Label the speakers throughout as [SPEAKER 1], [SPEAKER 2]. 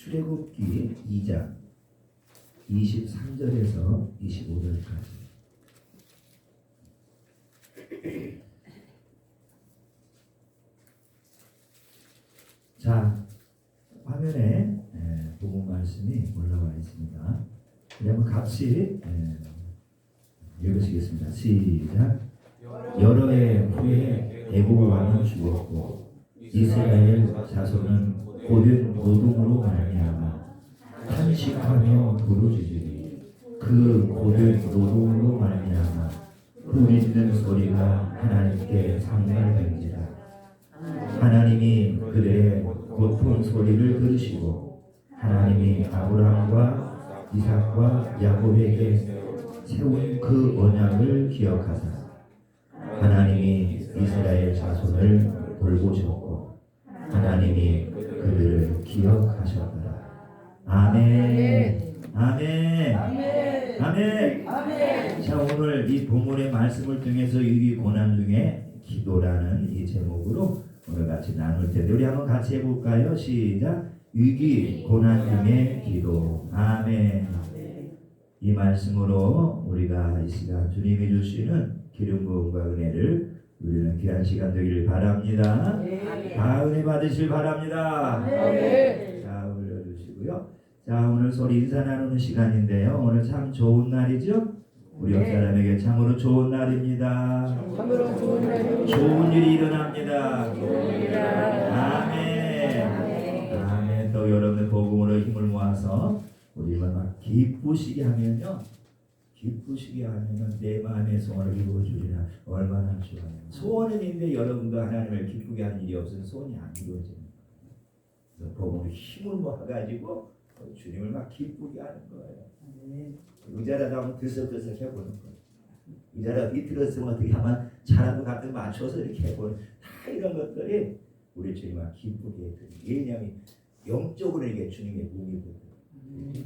[SPEAKER 1] 출애굽기 2장 23절에서 25절까지. 자, 화면에 복음 말씀이 올라와 있습니다. 그러면 같이 읽으시겠습니다. 시작. 여러 해 후에 애굽 왕은 죽었고 이스라엘 자손은 고된 노동으로 말미암아 탄식하며 부르짖으니 그 고된 노동으로 말미암아 부르짖는 소리가 하나님께 상달된지라. 하나님이 그들의 고통 소리를 들으시고 하나님이 아브라함과 이삭과 야곱에게 세운 그 언약을 기억하사 하나님이 이스라엘 자손을 돌보셨고 하나님이 그들을 기억하셨더라. 아멘. 아멘. 아멘. 아멘. 자, 오늘 이 본문의 말씀을 통해서 이 고난 중에 기도라는 이 제목으로 오늘 같이 나눌 텐데 우리 한번 같이 해볼까요? 시작. 위기 고난 중에 기도. 아멘. 이 말씀으로 우리가 이 시간 주님이 주시는 기름 부음과 은혜를 우리는 귀한 시간 되기를 바랍니다. 다 은혜 받으실 바랍니다. 자, 올려주시고요. 자, 오늘 서로 인사 나누는 시간인데요. 오늘 참 좋은 날이죠? 우리 옆 사람에게 참으로 좋은 날입니다.
[SPEAKER 2] 참으로 좋은 날입니다.
[SPEAKER 1] 좋은 일이 일어납니다.
[SPEAKER 2] 좋은 일이라.
[SPEAKER 1] 아멘. 아멘. 또 여러분의 복음으로 힘을 모아서 우리만 막 기쁘시게 하면요. 기쁘시게 하면은 내 마음의 소원을 이루어주리라. 얼마나 좋아요. 소원은 있는데 여러분도 하나님을 기쁘게 하는 일이 없으면 소원이 안 이루어집니다. 그래서 복음으로 힘을 모아가지고 주님을 막 기쁘게 하는 거예요. 의자라도 한번 들썩들썩 해보는 거예요. 의자라도 비틀었으면 어떻게 하면 사람도 같은 맞춰서 이렇게 해보는 다 이런 것들이 우리 주님을 기쁘게 해드립니다. 왜냐하면 영적으로 이게 주님의 몸이거든요.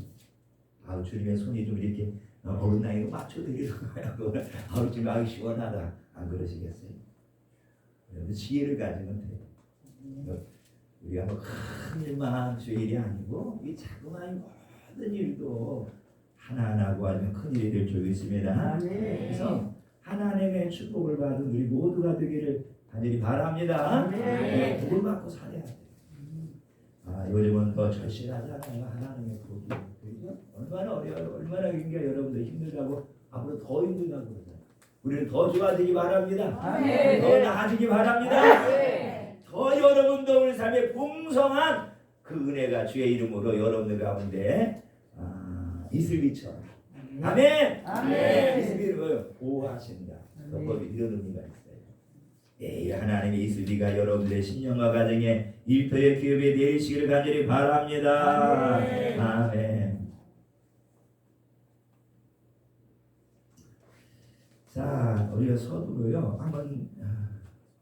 [SPEAKER 1] 아우 주님의 손이 좀 이렇게 어긋나이로 맞춰드리는 거예요. 아우 지금 아우 시원하다. 안 그러시겠어요? 지혜를 가지면 돼요. 우리가 뭐 큰 일만 주의 일이 아니고 이 자그마한 모든 일도 하나하나고 아니면 큰 일이 될 줄 있습니다. 그래서 하나님의 축복을 받은 우리 모두가 되기를 간절히 바랍니다. 복을 받고 살아야 돼요. 아, 요즘은 더 절실하잖아요. 하나님의 복이. 그죠? 얼마나 어려워요. 얼마나 굉장히 여러분들 힘들다고 앞으로 더 힘들다고 그러잖아요. 우리는 더 좋아지기 바랍니다. 더 나아지기 바랍니다. 더 여러분도 우리 삶에 풍성한 그 은혜가 주의 이름으로 여러분들 가운데 이슬비처럼. 아멘. 이슬비를 보호하신다. 법이 이런 의미가 있어요. 예, 하나님의 이슬비가 여러분들의 신령과 가정에 일터의 기업에 내리시기를 간절히 바랍니다. 아멘. 자, 우리가 서두로요. 한번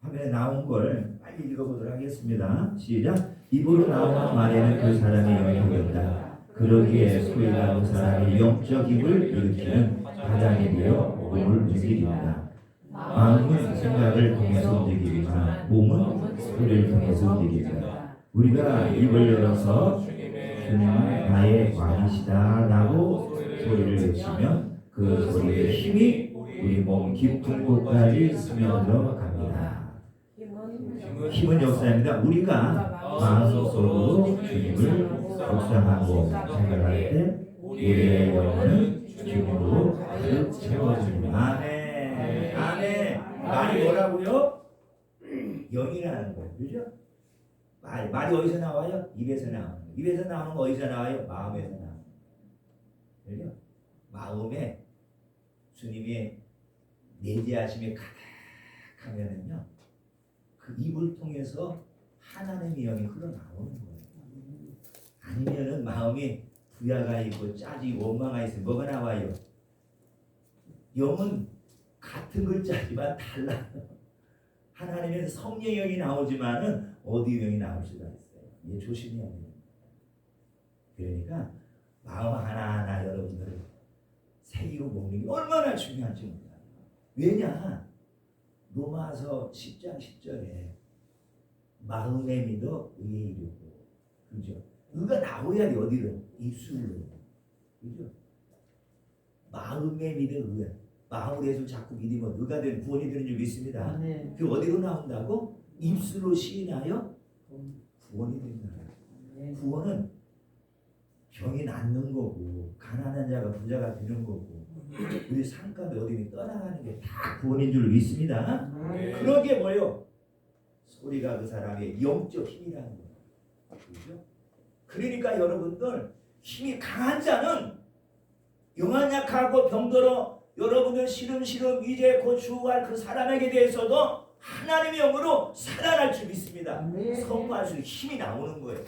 [SPEAKER 1] 화면에 나온 걸 빨리 읽어보도록 하겠습니다. 시작. 입으로 나오는 말에는 그 사람의 영이 된다. 그러기에 소리가 그 사람의 영적 힘을 일으키는 가장이 되어 몸을 움직입니다. 마음은 생각을 통해서 움직이지만 몸은 소리를 통해서 움직입니다. 우리가 입을 열어서 주님은 나의 왕이시다 라고 소리를 외치면 그 소리의 힘이 우리 몸 깊은 곳까지 스며들어 갑니다. 힘은 역사입니다. 우리가 마음속으로 주님을 묵상하고 생각할 때 우리의 영혼은 주님으로 가득 채워집니다. 아멘. 아멘. 말이 뭐라고요? 영이라는 거예요. 그죠? 말이 어디서 나와요? 입에서 나오는 거예요. 입에서 나오는 거 어디서 나와요? 마음에서 나오는 거예요. 그죠? 마음에 주님의 내재하심이 가득하면은요, 그 입을 통해서 하나님의 영이 흘러나오는 거예요. 아니면은 마음이 부야가 있고 짜지고 원망가 있으면 뭐가 나와요? 영은 같은 글자지만 달라요. 하나님의 성령의 영이 나오지만은 어디 영이 나올 수가 있어요. 이게 조심해야 돼요. 그러니까 마음 하나하나 여러분들 새기고 먹는 게 얼마나 중요한지 몰라요. 왜냐? 로마서 10장 10절에 마음에 믿어 의에 이르고, 그죠? 의가 나와야 돼. 어디로? 입술로. 그죠? 마음에 믿은 의. 마음으로 해서 자꾸 믿으면 의가 되는 구원이 되는 줄 믿습니다. 그 어디로 나온다고? 입술로 시인하여 구원이 된다. 구원은 병이 낫는 거고 가난한 자가 부자가 되는 거고 우리 삶 가운데 어디 떠나가는 게 다 구원인 줄 믿습니다. 그런 게 뭐예요? 소리가 그 사람의 영적 힘이라는 거예요. 그렇죠? 그러니까 여러분들 힘이 강한 자는 영한 약하고 병들어 여러분들 시름시름 이제 곧 죽어갈 그 사람에게 대해서도 하나님의 영으로 살아날 줄 믿습니다. 선포할 수 있는 힘이 나오는 거예요.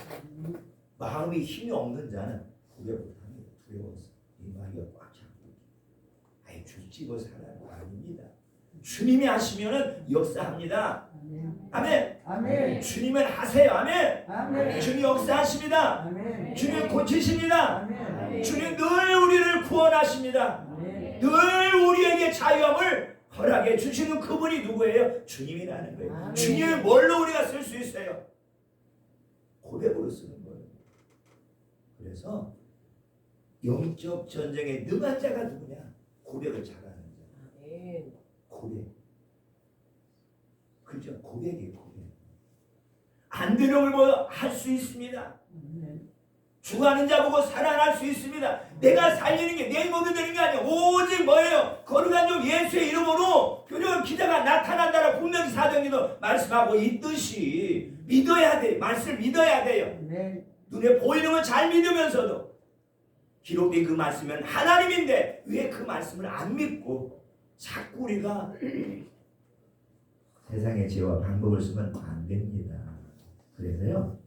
[SPEAKER 1] 마음이 힘이 없는 자는 구별 못합니다. 두려워서 이 마귀가 꽉 잡고 아예 줄집어 살아는 거 아닙니다. 주님이 하시면은 역사합니다. 아멘.
[SPEAKER 2] 아멘.
[SPEAKER 1] 주님은 하세요. 아멘.
[SPEAKER 2] 아멘.
[SPEAKER 1] 주님 역사하십니다.
[SPEAKER 2] 아멘.
[SPEAKER 1] 주님 고치십니다.
[SPEAKER 2] 아멘.
[SPEAKER 1] 주님 늘 우리를 구원하십니다.
[SPEAKER 2] 아멘.
[SPEAKER 1] 늘 우리에게 자유함을 허락해 주시는 그분이 누구예요? 주님이라는 거예요.
[SPEAKER 2] 아멘.
[SPEAKER 1] 주님을 뭘로 우리가 쓸 수 있어요? 고백으로 쓰는 거예요. 그래서 영적 전쟁에 능한 자가 누구냐? 고백을 잘하는 자. 고백. 그죠? 고백이에요. 고백. 안 되는 걸 뭐 할 수 있습니다. 죽어가는 자 보고 살아날 수 있습니다. 내가 살리는 게 내 힘으로 되는 게 아니에요. 오직 뭐예요? 거룩한 종 예수의 이름으로 표적은 기자가 나타난다라고 분명히 사도행전도 말씀하고 있듯이 믿어야 돼요. 말씀을 믿어야 돼요. 눈에 보이는 건 잘 믿으면서도 기록된 그 말씀은 하나님인데 왜 그 말씀을 안 믿고 자꾸 우리가 세상의 지혜와 방법을 쓰면 안 됩니다. 그래서요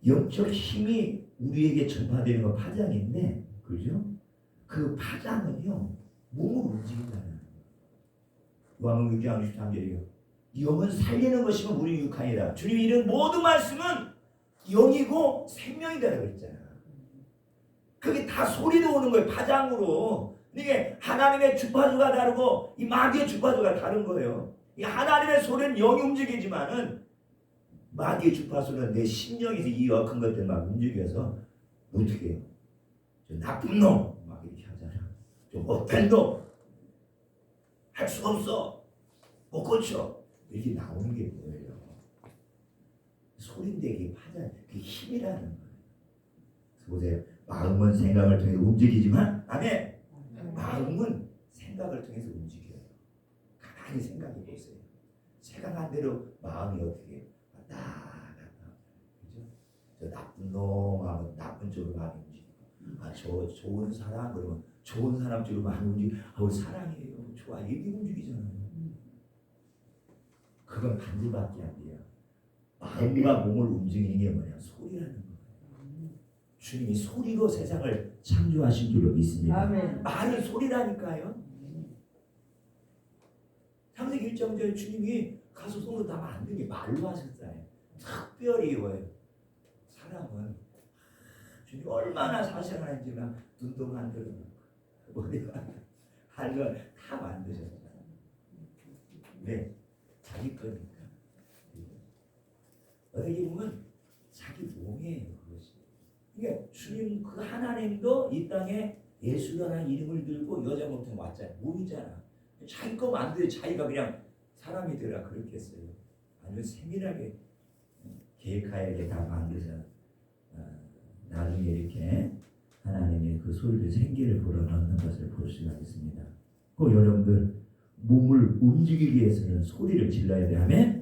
[SPEAKER 1] 영적 힘이 우리에게 전파되는 건 파장인데, 그죠? 그 파장은요 몸을 움직인다는 거예요. 요한복음 6장 63절이요. 영은 살리는 것이면 우리 육한이다. 주님이 이런 모든 말씀은 영이고 생명이다라고 했잖아. 그게 다 소리로 오는 거예요. 파장으로. 이게 하나님의 주파수가 다르고 이 마귀의 주파수가 다른 거예요. 이 하나님의 소리는 영이 움직이지만은 마귀의 주파수는 내 심령에서 이 역한 것들 막 움직여서 어떻게 해요? 저 나쁜 놈 막 이렇게 하잖아. 저 못된 놈 할 수가 없어. 못 고쳐. 이렇게 나오는 게 뭐예요? 소리인데 이게 파장, 그게 힘이라는 거예요. 보세요. 마음은 생각을 통해 움직이지만 아멘. 마음은 생각을 통해서 움직여요. 가만히 생각해 보세요. 생각한 대로 마음이 어떻게 해요? 왔다 갔다. 그죠? 저 나쁜 놈 하면 나쁜 쪽으로 마음이 움직이고, 아, 저 좋은 사람 그러면 좋은 사람 쪽으로 마음이 움직이고, 아우 사랑해요. 좋아. 이렇게 움직이잖아요. 그건 반대밖에 안 돼요. 마음과 몸을 움직이는 게 뭐냐? 소리라는 거예요. 주님이 소리로 세상을 창조하신 줄로 믿습니다.
[SPEAKER 2] 아멘.
[SPEAKER 1] 말이 소리라니까요. 창세기 1장전에 주님이 가서 손으로 다 만든 게 말로 하셨잖아요. 특별히 뭐예요? 사람은 주님이 얼마나 사랑하는지만 눈도 만들어놓고 머리가 할 걸 다 만드셨잖아요. 왜? 자기 거니까. 어떻게 보면 자기 몸이에요. 그것이. 그러니까 주님 그 하나님도 이 땅에 예수라는 이름을 들고 여자 몸통에 왔잖아요. 몸이잖아. 자기 거 만들어 자기가 그냥 사람이 되라 그렇겠어요. 아주 세밀하게 계획하에 다 만드서 나중에 이렇게 하나님의 그 소리를 생기를 불어넣는 것을 볼 수가 있습니다. 그 여러분들 몸을 움직이기 위해서는 소리를 질러야 돼. 아멘.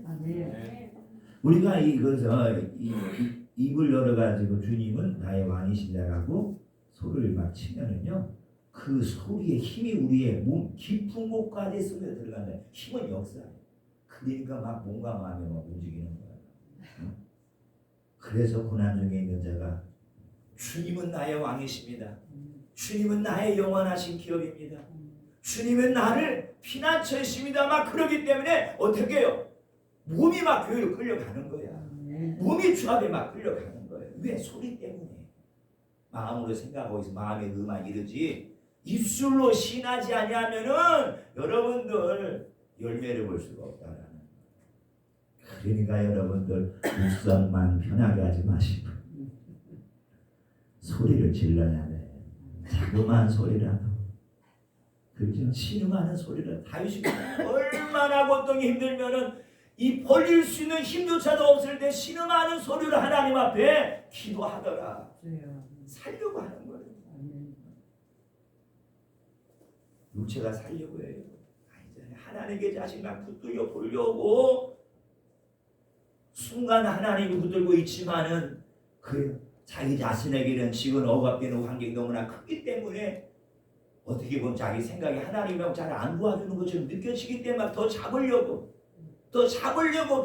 [SPEAKER 1] 우리가 이것을 입을 열어가지고 주님은 나의 왕이시다라고 소리를 막 치면은요, 그 소리의 힘이 우리의 몸 깊은 곳까지 스며 들어간다. 힘은 역사예요. 그러니까 막 몸과 마음이 막 움직이는 거예요. 그래서 고난 중에 있는 자가 주님은 나의 왕이십니다. 주님은 나의 영원하신 기업입니다. 주님은 나를 피난처이십니다. 막 그러기 때문에 어떻게 해요? 몸이 막 교회로 끌려가는 거야. 몸이 주 앞에 막 끌려가는 거예요. 왜? 소리 때문에. 마음으로 생각하고 있어. 마음의 의만 이르지 입술로 신하지 아니하면은 여러분들 열매를 볼 수가 없다라는 그러니까 여러분들 묵상만 편하게 하지 마시고 소리를 질러야 돼. 자그마한 소리라도, 그죠? 신음하는 소리를 다윗이 얼마나 고통이 힘들면은 이 벌릴 수 있는 힘조차도 없을 때 신음하는 소리를 하나님 앞에 기도하더라. 살려고 하는 거예요. 육체가 살려고 해요. 하나님께 자신감 붙들려 보려고 순간 하나님이 붙들고 있지만은 그 자기 자신에게는 지금 억압되는 환경이 너무나 크기 때문에 어떻게 보면 자기 생각이 하나님하고 잘 안 도와주는 것처럼 느껴지기 때문에 더 잡으려고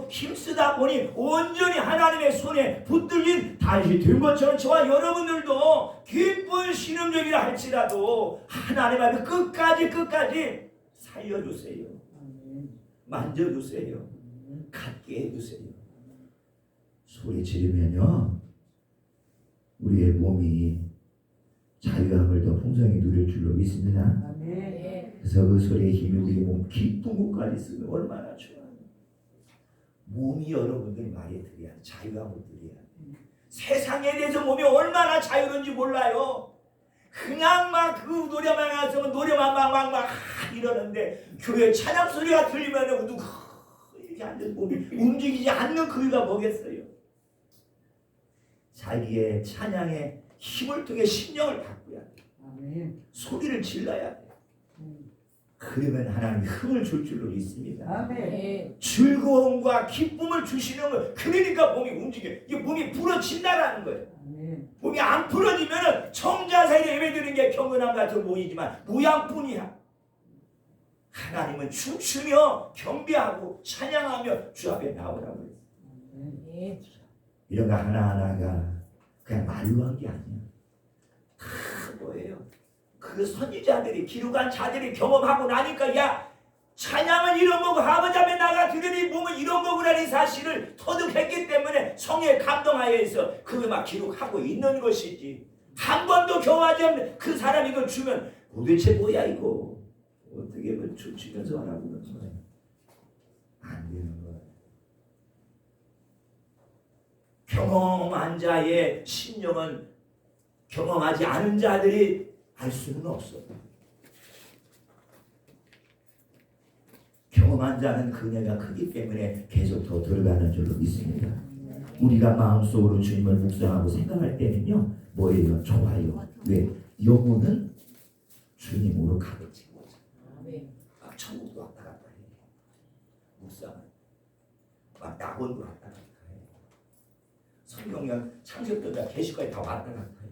[SPEAKER 1] 힘쓰다 보니 온전히 하나님의 손에 붙들린 다윗이 된 것처럼 저와 여러분들도 기쁜 신음적이라 할지라도 하나님 앞에 끝까지 살려주세요. 만져주세요. 갖게 해주세요. 소리 지르면요 우리의 몸이 자유함을 더 풍성히 누릴 줄로 믿습니다. 그래서 그 소리의 힘이 우리 몸 기쁜 곳까지 있으면 얼마나 좋아요. 몸이 여러분들 말이 드려야 자유함을 드려야 세상에 대해서 몸이 얼마나 자유로운지 몰라요. 그냥 막 그 노래만 가서 노래만 막 이러는데 교회 찬양 소리가 들리면 누가 이렇게 앉은 몸이 움직이지 않는 그 이유가 뭐겠어요? 자기의 찬양의 힘을 통해 심령을 바꾸어야 돼. 소리를 질러야 돼. 그러면 하나님이 힘을 줄 줄로 믿습니다. 즐거움과 기쁨을 주시는 거예요. 그러니까 몸이 움직여요. 이게 몸이 부러진다라는 거예요. 몸이 안 풀어지면 청자세에 예배드리는 게 경건함 같은 모이지만 모양뿐이야. 하나님은 춤추며 경배하고 찬양하며 주 앞에 나오라고 했어요. 이런 거 하나하나가 그냥 말로 한 게 아니야. 다 뭐예요? 그 선지자들이 기록한 자들이 경험하고 나니까 야 찬양은 이런 거고 아버지 앞에 나가 드리니 몸은 이런 거구나는 사실을 터득했기 때문에 성에 감동하여서 그걸 막 기록하고 있는 것이지. 한 번도 경험하지 않는 그 사람이 이걸 주면 도대체 뭐야 이거 어떻게 춤추면서 하라고 그러는 거야. 안 되는 거야. 경험한 자의 신령은 경험하지 않은 자들이 알 수는 없어. 경험한 자는 그네가 크기 때문에 계속 더 들어가는 줄로 믿습니다. 우리가 마음속으로 주님을 묵상하고 생각할 때는요 뭐예요? 좋아요. 왜? 영혼은 주님으로 가득 채워져. 막 천국도 왔다 갔다 해. 묵상을 막 낙원도 왔다 갔다 해. 성경은 창세부터 계시까지 다 왔다 갔다 해.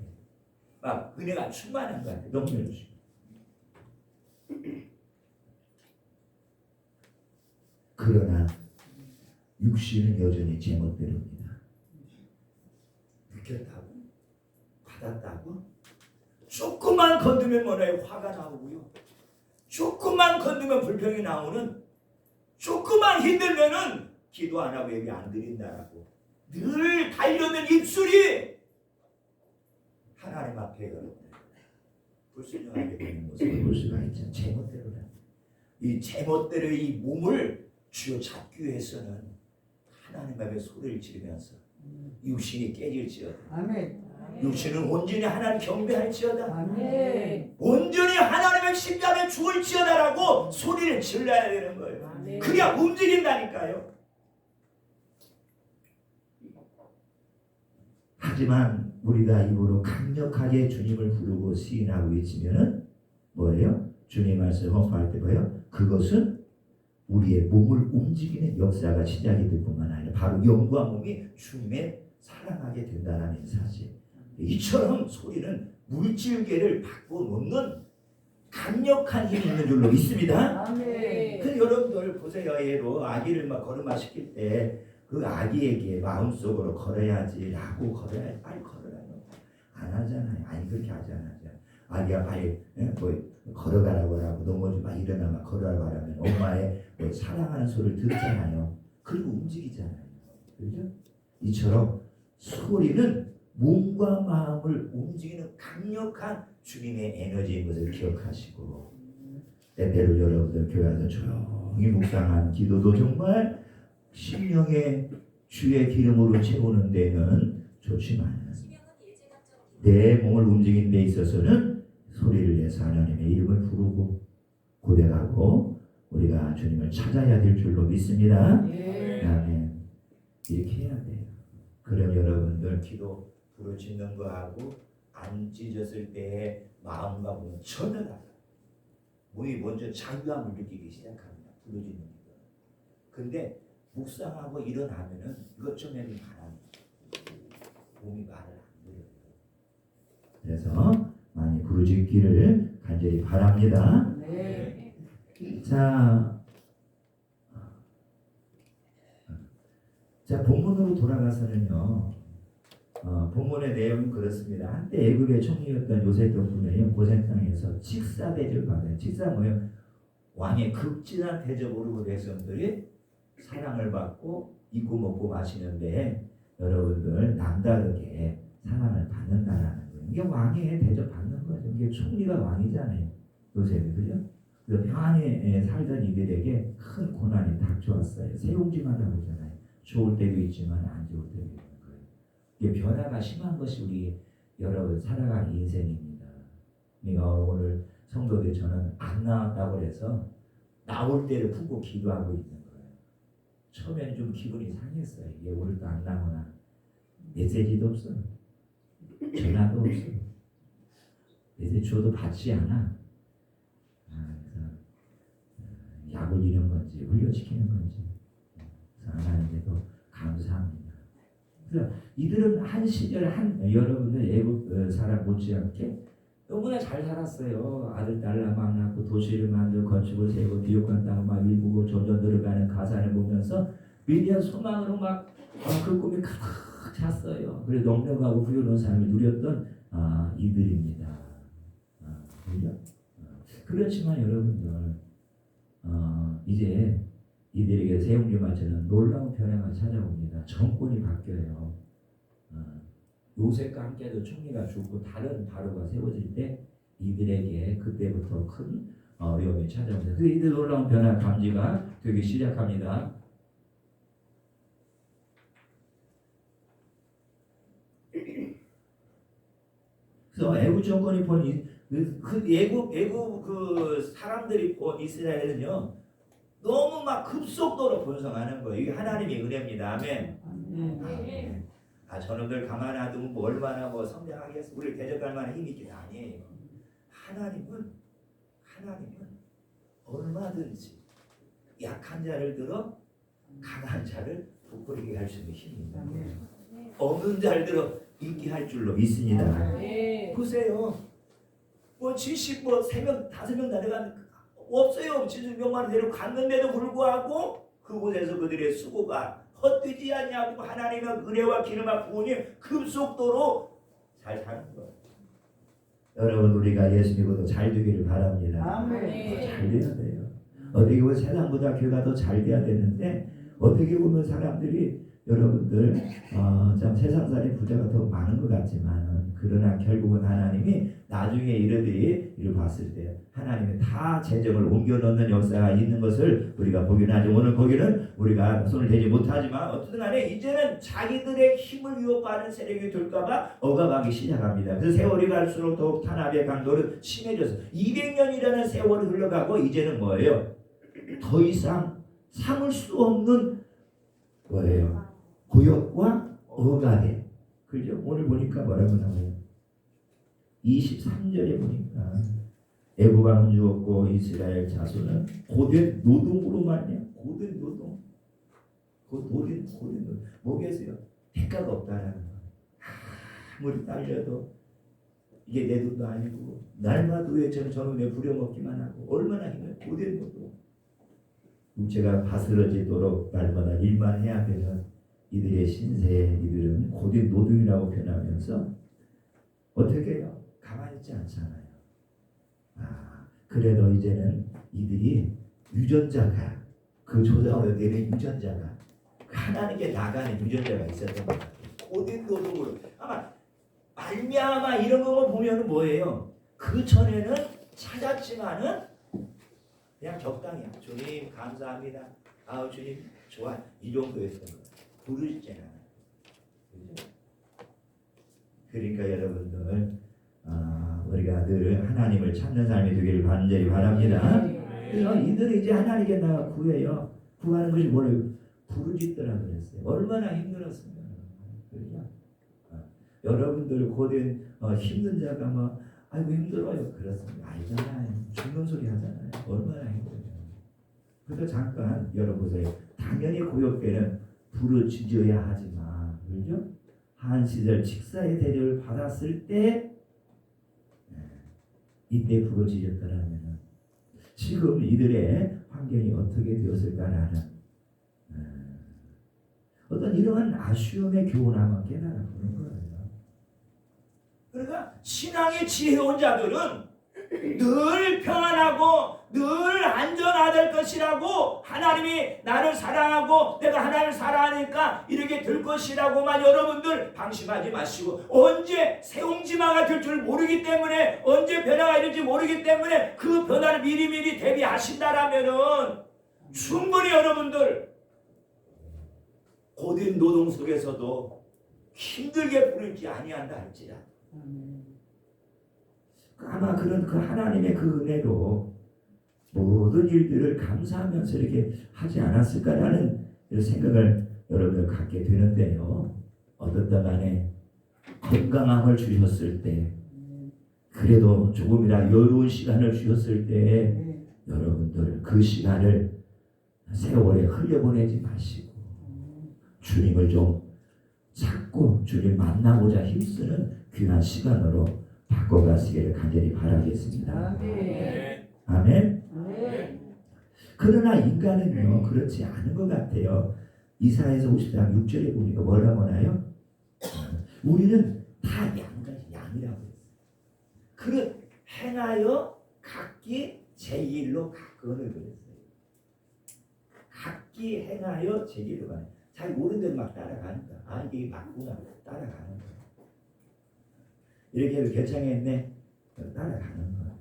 [SPEAKER 1] 막 은혜가 충만한 거야. 넘겨주시고 그러나 육신은 여전히 제멋대로입니다. 느꼈다고? 받았다고? 조금만 건드면 뭐래요? 화가 나오고요. 조금만 건드면 불평이 나오는, 조금만 힘들면은 기도 안 하고 예배 안 드린다라고 늘 달려는 입술이 하나님 앞에 여러분들 불순종하게 되는 모습을 볼 수가 있죠. 제멋대로라. 이 제멋대로 이 몸을 쥐어잡기 위해서는 하나님 앞에 소리를 지르면서 육신이 깨질지어다.
[SPEAKER 2] 아멘.
[SPEAKER 1] 육신은 온전히 하나님 경배할지어다.
[SPEAKER 2] 아멘.
[SPEAKER 1] 온전히 하나님의 십자가에 죽을지어다라고 소리를 질러야 되는 거예요.
[SPEAKER 2] 아멘.
[SPEAKER 1] 그래야 움직인다니까요. 하지만 우리가 입으로 강력하게 주님을 부르고 시인하고 있으면은 뭐예요? 주님 말씀 헌법할 때 뭐예요? 그것은 우리의 몸을 움직이는 역사가 시작이 될 뿐만 아니라 바로 영과 몸이 주님의 사랑하게 된다는 사실. 이처럼 소리는 물질계를 바꿔놓는 강력한 힘이 있는 줄로 믿습니다.
[SPEAKER 2] 아멘.
[SPEAKER 1] 그 여러분들 보세요. 예로 아기를 막 걸음마시킬 때 그 아기에게 마음속으로 걸어야지라고 걸어야 빨리 걸으라고 안 하잖아요. 아니 그렇게 하지 않아요. 아기가 빨리 뭐 걸어가라고 하고 넘어지고 막 일어나 막 걸어가라고 하면 엄마의 뭐 사랑하는 소리를 듣잖아요. 그리고 움직이잖아요. 그렇죠? 이처럼 소리는 몸과 마음을 움직이는 강력한 주님의 에너지인 것을 기억하시고 때때로 여러분들 교회 안에서 조용히 묵상한 기도도 정말 심령의 주의 기름으로 채우는 데는 좋지만 내 몸을 움직이는 데 있어서는 소리를 내서 하나님의 이름을 부르고 고백하고 우리가 주님을 찾아야 될 줄로 믿습니다. 아멘. 이렇게 해야 돼요. 그럼 여러분들 기도 부르짖는 거하고 안 찢었을 때의 마음과 몸은 전혀 달라요. 몸이 먼저 자유함을 느끼기 시작합니다. 부르짖는 기도. 근데 묵상하고 일어나면은 이것 좀 해도 바랍니다. 몸이 말을 안 들어요. 그래서 많이 부르짖기를 간절히 바랍니다. 자 본문으로 돌아가서는요. 본문의 내용은 그렇습니다. 한때 애굽의 총리였던 요셉 덕분에 고센 땅에서 직사 대접을 받아요. 직사 뭐예요? 왕의 극진한 대접으로 그 백성들이 사랑을 받고 입고 먹고 마시는데 여러분들 남다르게 사랑을 받는다라는 거예요. 이게 왕의 대접 받는 거죠. 이게 총리가 왕이잖아요. 요셉이 그죠? 그 평안에 살던 이들에게 큰 고난이 닥쳐왔어요. 세옹지마다 보잖아요. 좋을 때도 있지만 안 좋을 때도 있는 거예요. 이게 변화가 심한 것이 우리 여러분 살아가는 인생입니다. 그러니까 오늘 성도들 저는 안 나왔다고 해서 나올 때를 품고 기도하고 있는 거예요. 처음에는 좀 기분이 상했어요. 이게 오늘도 안 나오나 메시지도 없어. 전화도 없어. 메시지 줘도 받지 않아. 그래서 약을 잃은 건지 훈련시키는 건지 하나님께도 감사합니다. 그래서 이들은 한 시절 여러분들 애국 사람 못지않게 너무나 잘 살았어요. 아들 딸 막 낳고 도시를 만들고 건축을 세우고 비옥한 땅을 막 일구고 점점 늘어가는 가산을 보면서 위대한 소망으로 막 그 꿈이 가득 찼어요. 그래서 넉넉하고 풍요로운 삶을 누렸던 이들입니다. 그죠? 그렇지만 여러분들 이제 이들에게 세웅리마처럼 놀라운 변화가 찾아옵니다. 정권이 바뀌어요. 요셉과 함께도 총리가 죽고 다른 바로가 세워질 때 이들에게 그때부터 큰 어려움이 찾아옵니다. 그 이들 놀라운 변화 감지가 되기 시작합니다. 그래서 애국 정권이 본 애국 그 사람들이 본 이스라엘은요 너무 막 급속도로 번성하는 거예요. 이게 하나님의 은혜입니다. 아멘. 아멘. 저놈들 가만 놔두면 뭐 얼마나 뭐 성장하겠어. 우리를 대적할 만한 힘이 있긴 아니에요. 하나님은 얼마든지 약한 자를 들어 강한 자를 부풀리게 할 수 있는 힘이 있는 거예요. 없는 자를 들어 있게 할 줄로 믿습니다. 보세요. 뭐 70, 뭐 3명, 5명 내려간 없어요. 70명만 데려갔는데도 불구하고 그곳에서 그들의 수고가 헛되지 않냐고 하나님의 은혜와 기름과 부은이 급속도로 잘 사는 거예요. 여러분 우리가 예수 믿고도 잘 되기를 바랍니다.
[SPEAKER 2] 아멘.
[SPEAKER 1] 잘 돼야 돼요. 어떻게 보면 세상보다 교회가 더 잘 돼야 되는데 어떻게 보면 사람들이 여러분들 참 세상살이 부자가 더 많은 것 같지만 그러나 결국은 하나님이 나중에 이를 봤을 때 하나님이 다 재정을 옮겨 놓는 역사가 있는 것을 우리가 보긴 하죠. 오늘 거기는 우리가 손을 대지 못하지만 어쨌든 간에 이제는 자기들의 힘을 위협하는 세력이 될까봐 억압하기 시작합니다. 그래서 세월이 갈수록 더욱 탄압의 강도는 심해져서 200년이라는 세월이 흘러가고 이제는 뭐예요? 더 이상 참을 수 없는 뭐예요? 고역과 억압에 그죠? 오늘 보니까 뭐라고 나와요? 23절에 보니까 애굽 왕은 죽었고 이스라엘 자손은 고된 노동으로 말이야. 고된 노동. 고된 노동. 뭐겠어요? 대가가 없다라는 거. 아무리 딸려도 이게 내 돈도 아니고 날마다 왜 저는 왜 부려먹기만 하고 얼마나 힘들어. 고된 노동. 육체가 바스러지도록 날마다 일만 해야 되는 이들의 신세, 이들은 고된 노동이라고 표현하면서 어떻게 해요? 가만히 있지 않잖아요. 그래도 이제는 이들이 유전자가 그 조상으로 되는 유전자가 하나님께 나가는 유전자가 있었던 것 같아요. 고된 노동으로 아마 말미암아 이런 것만 보면은 뭐예요? 그 전에는 찾았지만은 그냥 적당히 주님 감사합니다. 주님 좋아. 이 정도였던 거예요. 부르짖지 않아요. 그죠? 그러니까 여러분들 우리가 늘 하나님을 찾는 삶이 되기를 간절히 바랍니다. 그래서 이들이 이제 하나님께 나가 구해요. 구하는 것이 뭐래요? 부르짖더라 그랬어요. 얼마나 힘들었습니까? 그죠? 여러분들 고된 힘든 자가 뭐 아이고 힘들어요. 그렇습니다. 알잖아요. 죽는 소리 하잖아요. 얼마나 힘들어요. 그래서 잠깐 열어보세요. 당연히 고역 때는 부르짖어야 하지만, 그죠? 한 시절 직사의 대접을 받았을 때 이때 부르짖었더라면 지금 이들의 환경이 어떻게 되었을까라는 어떤 이러한 아쉬움의 교훈함을 깨달아 보는 거예요. 그러니까 신앙의 지혜로운 자들은 늘 평안하고 늘 안전하될 것이라고, 하나님이 나를 사랑하고 내가 하나님을 사랑하니까 이렇게 될 것이라고만 여러분들 방심하지 마시고, 언제 새옹지마가 될 줄 모르기 때문에, 언제 변화가 이럴지 모르기 때문에 그 변화를 미리미리 대비하신다라면은 충분히 여러분들 고된 노동 속에서도 힘들게 부르지 아니한다 할지라도 아마 그런 그 하나님의 그 은혜로 모든 일들을 감사하면서 이렇게 하지 않았을까라는 생각을 여러분들 갖게 되는데요. 어떻든 간에 건강함을 주셨을 때, 그래도 조금이라 여유로운 시간을 주셨을 때 여러분들 그 시간을 세월에 흘려보내지 마시고 주님을 좀 찾고 주님 만나고자 힘쓰는 귀한 시간으로 바꿔가시기를 간절히 바라겠습니다. 아멘. 그러나 인간은요 그렇지 않은 것 같아요. 이사야서 50장 6절에 보니까 뭐라고 하나요? 우리는 다 양이라고 했어요. 그릇 행하여 각기 제 일로 가건을 그랬어요. 각기 행하여 제 일로 가는. 잘 모르는 대로 막 따라가는 거야. 이게 맞구나 따라가는 거야. 이렇게 해도 괜찮겠네 따라가는 거야.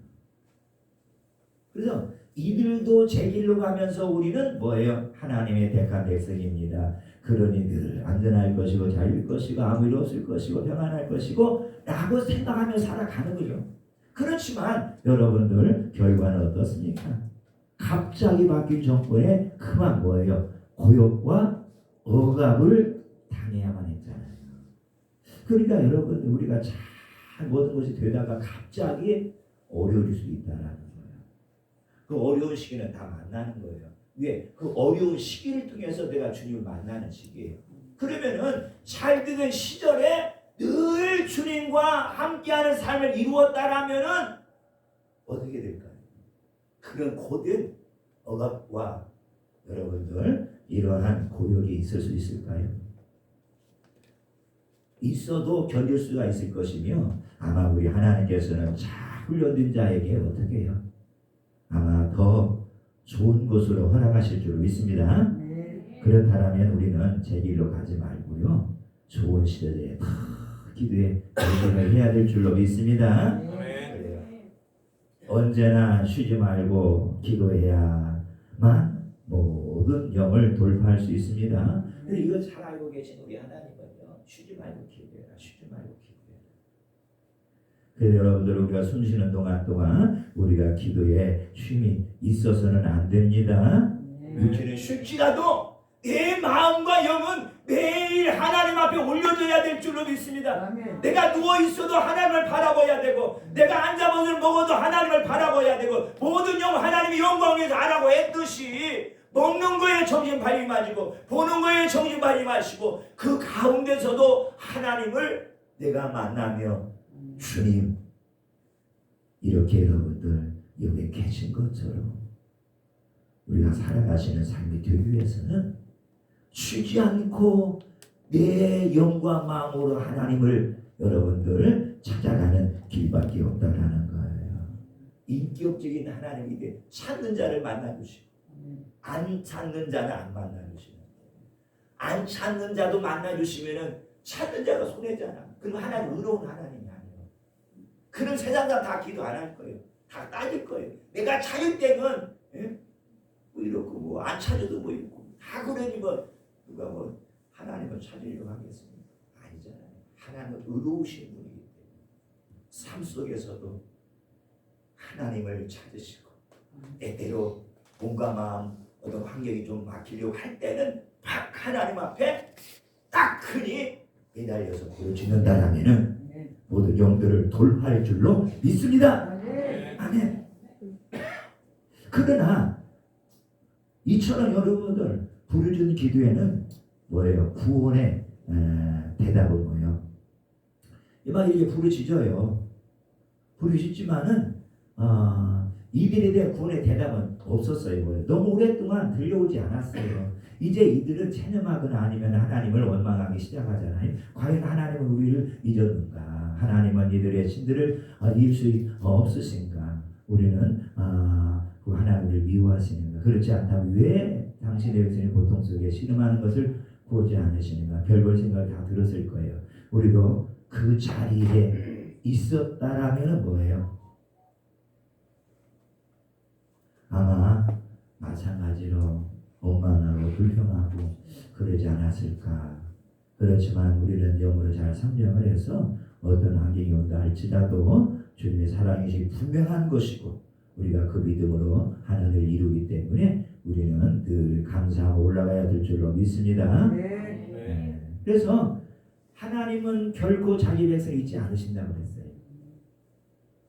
[SPEAKER 1] 그래서 이들도 제 길로 가면서 우리는 뭐예요? 하나님의 택한 백성입니다. 그러니 늘 안전할 것이고 자유일 것이고 아무 일 없을 것이고 평안할 것이고 라고 생각하며 살아가는 거죠. 그렇지만 여러분들 결과는 어떻습니까? 갑자기 바뀐 정권에 그만 뭐예요? 고역과 억압을 당해야만 했잖아요. 그러니까 여러분 우리가 잘 모든 것이 되다가 갑자기 어려울 수 있다라는 거예요. 그 어려운 시기는 다 만나는 거예요. 왜? 그 어려운 시기를 통해서 내가 주님을 만나는 시기예요. 그러면은 잘 되던 시절에 늘 주님과 함께하는 삶을 이루었다라면은 어떻게 될까요? 그런 고된 억압과 여러분들 이러한 고역이 있을 수 있을까요? 있어도 견딜 수가 있을 것이며 아마 우리 하나님께서는 잘 훈련된 자에게 어떻게 해요? 아마 더 좋은 곳으로 허락하실 줄 믿습니다. 그렇다면 우리는 제 길로 가지 말고요. 좋은 시대에 다 기도에 열심을 해야 될 줄로 믿습니다. 그래요. 언제나 쉬지 말고 기도해야만 모든 영을 돌파할 수 있습니다. 근데 이거 잘 알고 계신 우리 하나님은요. 쉬지 말고 기도해라. 쉬지 말고 기도해라. 그래서 여러분들 우리가 숨 쉬는 동안 우리가 기도에 쉼이 있어서는 안 됩니다. 육체는 쉴지라도 내 마음과 영은 매일 하나님 앞에 올려져야 될 줄로 믿습니다. 아멘. 내가 누워있어도 하나님을 바라봐야 되고 내가 앉아서 먹어도 하나님을 바라봐야 되고 모든 영 하나님의 영광을 위해서 하라고 했듯이 먹는 거에 정신 발리 마시고 보는 거에 정신 발리 마시고 그 가운데서도 하나님을 내가 만나며 주님 이렇게 여러분들 여기 계신 것처럼 우리가 살아가시는 삶이 되기 위해서는 쉬지 않고 내 영과 마음으로 하나님을 여러분들 찾아가는 길밖에 없다라는 거예요. 인격적인 하나님이 찾는 자를 만나주시고 안 찾는 자는 안 만나주시는 거예요. 안 찾는 자도 만나주시면은 찾는 자가 손해잖아. 그럼 하나님 의로운 하나님이 아니에요. 그럼 세상 사람 다 기도 안 할 거예요. 다 따질 거예요. 내가 찾을 때는 뭐 이렇고 뭐 안 찾아도 뭐 이렇고 그러니 누가 하나님을 찾으려고 하겠습니까? 아니잖아요. 하나님은 의로우신 분이기 때문에 삶 속에서도 하나님을 찾으시고 때때로 몸과 마음 어떤 환경이 좀 막히려고 할 때는 딱 하나님 앞에 딱 흔히 매달려서 부르짖는다라면은 모든 영들을 돌파할 줄로 믿습니다. 아멘. 그러나 이처럼 여러분들 부르짖는 기도에는 뭐예요? 구원의 대답은 뭐예요? 막 이렇게 부르짖어요. 부르짖지만은 이들에 대한 구원의 대답은 없었어요. 뭐예요? 너무 오랫동안 들려오지 않았어요. 이제 이들은 체념하거나 아니면 하나님을 원망하기 시작하잖아요. 과연 하나님은 우리를 잊었는가? 하나님은 이들의 신들을 이길 수 없으신가? 우리는 그 하나님을 미워하시는가? 그렇지 않다면 왜 당신의 백성이 고통 속에 신음하는 것을 보지 않으시는가? 별별 생각을 다 들었을 거예요. 우리도 그 자리에 있었다라면 뭐예요? 아마 마찬가지로 원망하고 불평하고 그러지 않았을까. 그렇지만 우리는 영으로 잘 성장을 해서 어떤 환경이 온다 할지라도 주님의 사랑이 분명한 것이고 우리가 그 믿음으로 하나님을 이루기 때문에 우리는 늘 감사하고 올라가야 될 줄로 믿습니다. 그래서 하나님은 결코 자기 백성 잊지 않으신다고 했어요.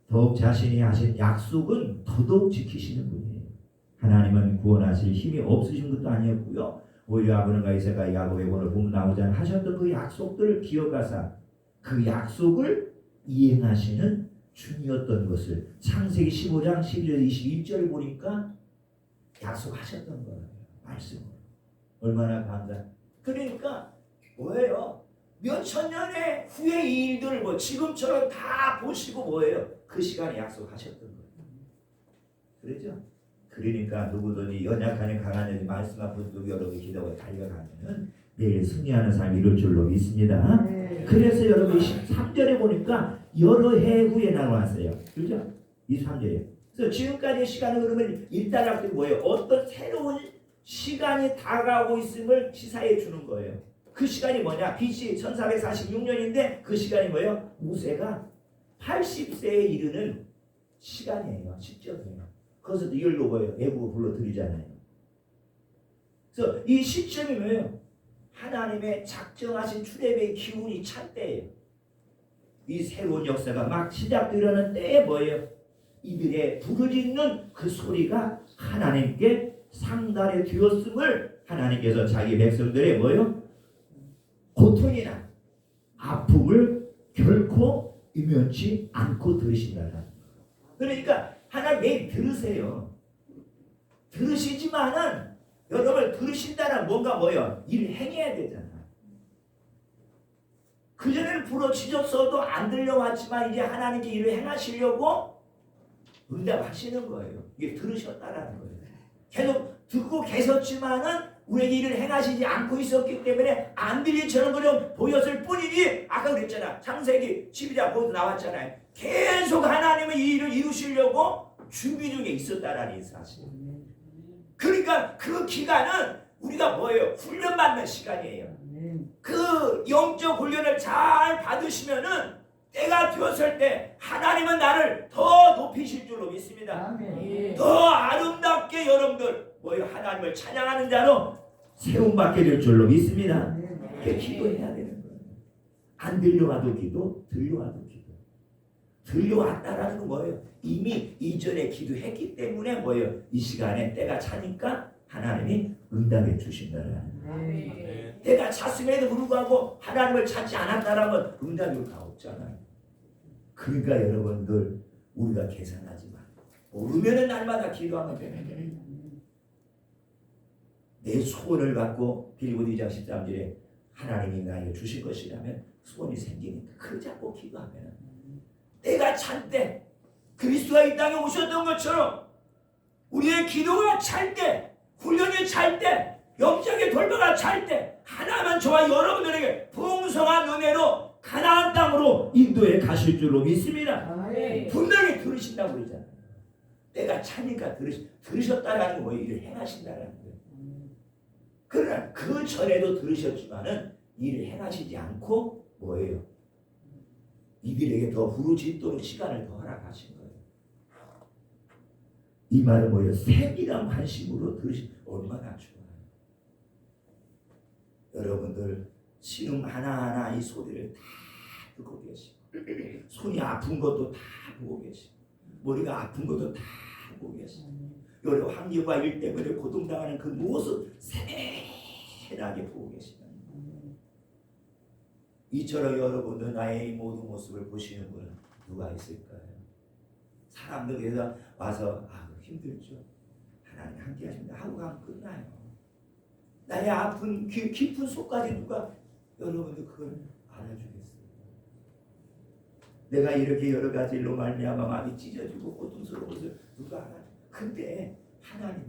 [SPEAKER 1] 더욱 자신이 하신 약속은 더더욱 지키시는 분이에요. 하나님은 구원하실 힘이 없으신 것도 아니었고요. 오히려 아브라함과 이삭과 야곱의 오늘 보면 나오잖아요. 하셨던 그 약속들을 기억하사 그 약속을 이행하시는 중이었던 것을 창세기 15장 11절 21절을 보니까 약속하셨던 거예요. 말씀으로. 얼마나 감사. 그러니까 뭐예요? 몇천 년의 후의 이 일들을 지금처럼 다 보시고 뭐예요? 그 시간에 약속하셨던 거예요. 그렇죠? 그러니까 누구든지 연약하니 강한 여기 말씀 앞에 여러분 기도에 달려가면은 내일 승리하는 삶이 이룰 줄로 믿습니다. 그래서 여러분 23절에 보니까 여러 해 후에 나왔어요. 그렇죠? 23절에. 그래서 지금까지의 시간은 그러면 일단락들이 뭐예요? 어떤 새로운 시간이 다가오고 있음을 시사해 주는 거예요. 그 시간이 뭐냐? BC 1446년인데 그 시간이 뭐예요? 모세가 80세에 이르는 시간이에요. 시점이에요. 그것도 이걸로 뭐예요? 애국을 불러드리잖아요. 그래서 이 시점이 뭐예요? 하나님의 작정하신 출애굽의 기운이 찬 때예요. 이 새로운 역사가 막 시작되려는 때에 뭐예요? 이들의 부르짖는 그 소리가 하나님께 상달해 되었음을 하나님께서 자기 백성들의 뭐예요? 고통이나 아픔을 결코 유면치 않고 들으신다는 거예요. 그러니까 하나님 매일 들으세요. 들으시지만은 여러분 들으신다는 뭔가 뭐예요? 일을 행해야 되잖아. 그전에는 부러지셨어도 안 들려왔지만 이제 하나님께 일을 행하시려고 응답하시는 거예요. 이게 들으셨다라는 거예요. 계속 듣고 계셨지만은 우리에게 일을 행하시지 않고 있었기 때문에 안 들리처럼 그냥 보였을 뿐이지 아까 그랬잖아. 창세기 12장 거기서 나왔잖아요. 계속 하나님의 이 일을 이루시려고 준비 중에 있었다라는 사실. 그러니까 그 기간은 우리가 뭐예요? 훈련받는 시간이에요. 그 영적 훈련을 잘 받으시면은 때가 되었을 때 하나님은 나를 더 높이실 줄로 믿습니다. 더 아름답게 여러분들 뭐예요? 하나님을 찬양하는 자로 세움받게 될 줄로 믿습니다. 그렇게 기도해야 되는 거예요. 안 들려와도 기도, 들려와도 기도. 들려왔다라는 건 뭐예요? 이미 이전에 기도했기 때문에 뭐예요? 이 시간에 때가 차니까 하나님이 응답해 주신다라는 거예요. 때가 찼음에도 불구하고 하나님을 찾지 않았다라면 응답이 다 없잖아요. 그러니까 여러분들 우리가 계산하지 말고 모르면은 날마다 기도하면 되는 거예요. 내 소원을 갖고 빌립보 2장 13절에 하나님이 나에게 주실 것이라면 소원이 생기니까 그 잡고 기도하면 때가 찬 때 그리스도가 이 땅에 오셨던 것처럼 우리의 기도가 찰 때 훈련이 찰 때 영적인 돌파가 찰 때 하나님은 저와 여러분들에게 풍성한 은혜로 가나안 땅으로 인도해 가실 줄로 믿습니다. 분명히 들으신다고 그러잖아요. 때가 차니까 들으셨다라는 거 일을 행하신다라는 거예요. 그러나 그 전에도 들으셨지만은 일을 행하시지 않고 뭐예요? 이들에게 더 부르짖도록 시간을 더 허락하신 거예요. 이 말은 뭐예요? 세밀한 관심으로 들으시 얼마나 좋아요. 여러분들 지금 하나하나 이 소리를 다 듣고 계시고 손이 아픈 것도 다 보고 계시고 머리가 아픈 것도 다 보고 계시고 여러 환경과 일 때문에 고통당하는 그 모습 세밀하게 보고 계시다. 이처럼 여러분들 나의 이 모든 모습을 보시는 분은 누가 있을까요? 사람들에서 와서 힘들죠. 하나님 함께 하십니다 하고 가면 끝나요. 나의 아픈 깊은 속까지 누가 여러분들 그걸 알아주겠어요? 내가 이렇게 여러 가지 일로 말미암아 마음이 찢어지고 고통스러운 것을 누가 알아줘? 근데 하나님은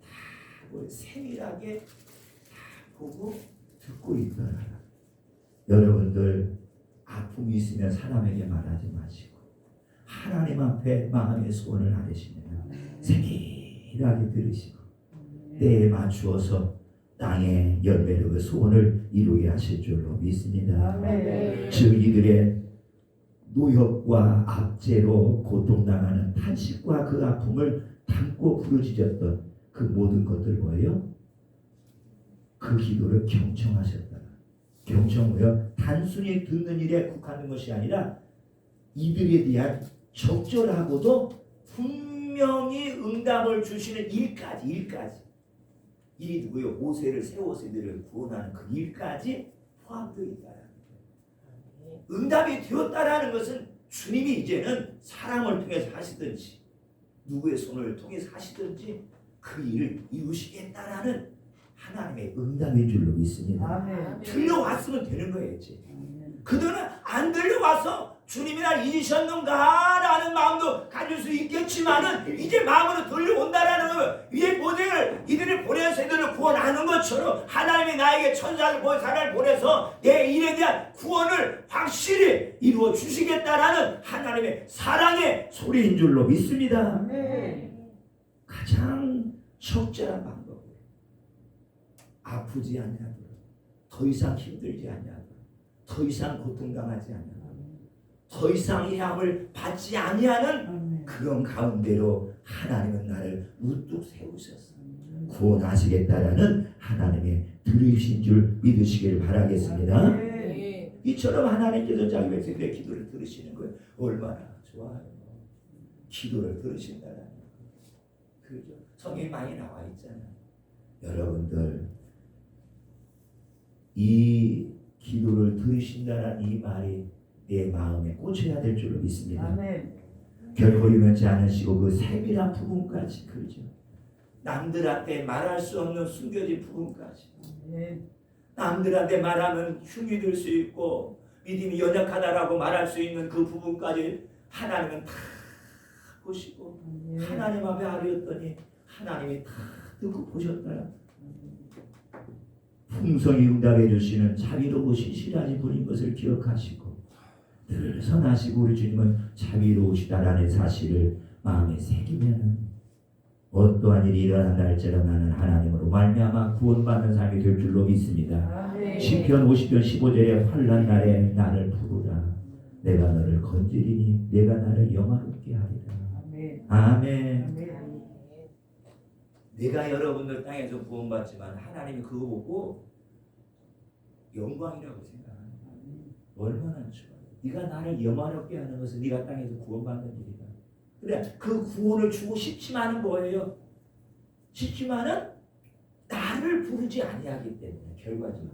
[SPEAKER 1] 다 세밀하게 다 보고 듣고 있더라. 여러분들 아픔이 있으면 사람에게 말하지 마시고 하나님 앞에 마음의 소원을 아뢰시면 세밀하게 들으시고 때에 맞추어서 땅에 열매로 그 소원을 이루게 하실 줄로 믿습니다. 즉 이들의 노역과 압제로 고통당하는 탄식과 그 아픔을 담고 부르짖었던 그 모든 것들 뭐예요? 그 기도를 경청하셨다. 경청하여 단순히 듣는 일에 국한된 것이 아니라 이들에 대한 적절하고도 분명히 응답을 주시는 일이 누구요? 오세를 새 오세들을 구원하는 그 일까지 포함되어 있다는 거예요. 응답이 되었다라는 것은 주님이 이제는 사람을 통해서 하시든지 누구의 손을 통해서 하시든지 그 일을 이루시겠다라는 하나님의 응답인 줄로 믿습니다. 들려왔으면 되는 거예요. 그들은 안 들려와서 주님이 날 잊으셨는가 라는 마음도 가질 수 있겠지만은 이제 마음으로 들려온다라는 거예요. 위에 모델을 이들을 보내서 이들을 구원하는 것처럼 하나님이 나에게 천사를 보내 사람을 보내서 내 일에 대한 구원을 확실히 이루어 주시겠다라는 하나님의 사랑의 소리인 줄로 믿습니다. 가장 적절한 방법이에요. 아프지 않냐고, 더 이상 힘들지 않냐고, 더 이상 고통당하지 않냐고, 더 이상 해함을 받지 아니하는 그런 가운데로 하나님은 나를 우뚝 세우셨어. 구원하시겠다라는 하나님의 들으신 줄 믿으시길 바라겠습니다. 이처럼 하나님께서 자기 백성들의 기도를 들으시는 거예요. 얼마나 좋아요. 기도를 들으신다는 거. 그죠? 성경에 많이 나와 있잖아요. 여러분들 이 기도를 들으신다는 이 말이 내 마음에 꽂혀야 될 줄로 믿습니다. 결코 유면치 않으시고 그 세밀한 부분까지 그죠? 남들한테 말할 수 없는 숨겨진 부분까지 남들한테 말하면 흉이 될 수 있고 믿음이 연약하다라고 말할 수 있는 그 부분까지 하나님은 다 보시고 하나님 앞에 아뢰었더니 하나님이 다 듣고 보셨더라. 풍성히 응답해 주시는 자비로고 신실하신 분인 것을 기억하시고 늘 선하시고 우리 주님은 자비로우시다라는 사실을 마음에 새기면 어떠한 일이 일어난다 할지라도 나는 하나님으로 말미암아 구원받는 삶이 될 줄로 믿습니다. 시편 50편 15절에 환난 날에 나를 부르라 내가 너를 건지리니 내가 나를 영화롭게 하리라. 아멘. 내가 여러분들 땅에서 구원받지만 하나님이 그거 보고 영광이라고 생각합니다. 얼마나 좋아요. 네가 나를 영화롭게 하는 것은 네가 땅에서 구원받는 일이다. 그래, 그 구원을 주고 싶지만은 뭐예요? 싶지만은 나를 부르지 아니하기 때문에 결과적으로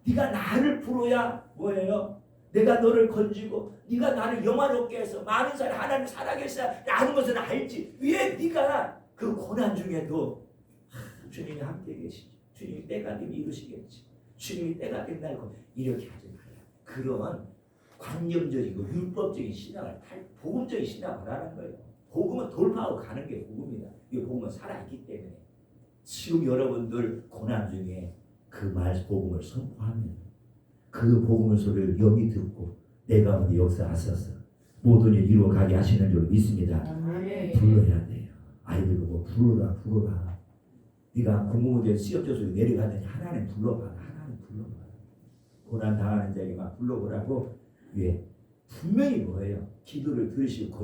[SPEAKER 1] 네가 나를 부르야 뭐예요? 내가 너를 건지고 네가 나를 영화롭게 해서 많은 사람 하나님 살아계시다라는 것은 알지. 왜 네가 그 고난 중에도 주님이 함께 계시지. 주님이 때가 되면 이루시겠지. 주님이 때가 된다고 이렇게 하지 말라. 그런 관념적이고 율법적인 신앙을 복음적인 신앙을 하는 거예요. 복음은 돌파하고 가는 게 복음이다. 이 복음은 살아있기 때문에 지금 여러분들 고난 중에 그 말 복음을 선포하면 그 복음의 소리를 영이 듣고 내 가운데 역사하셔서 모든 일 이루어가게 하시는 줄 믿습니다. 불러야 돼요. 아이들 보고 부르라. 네가 공무원대 시험져서 내려가더니 하나님 불러봐라. 하나님 불러봐라. 고난 당하는 자에게 막 불러보라고. 왜? 분명히 뭐예요? 기도를 들으시고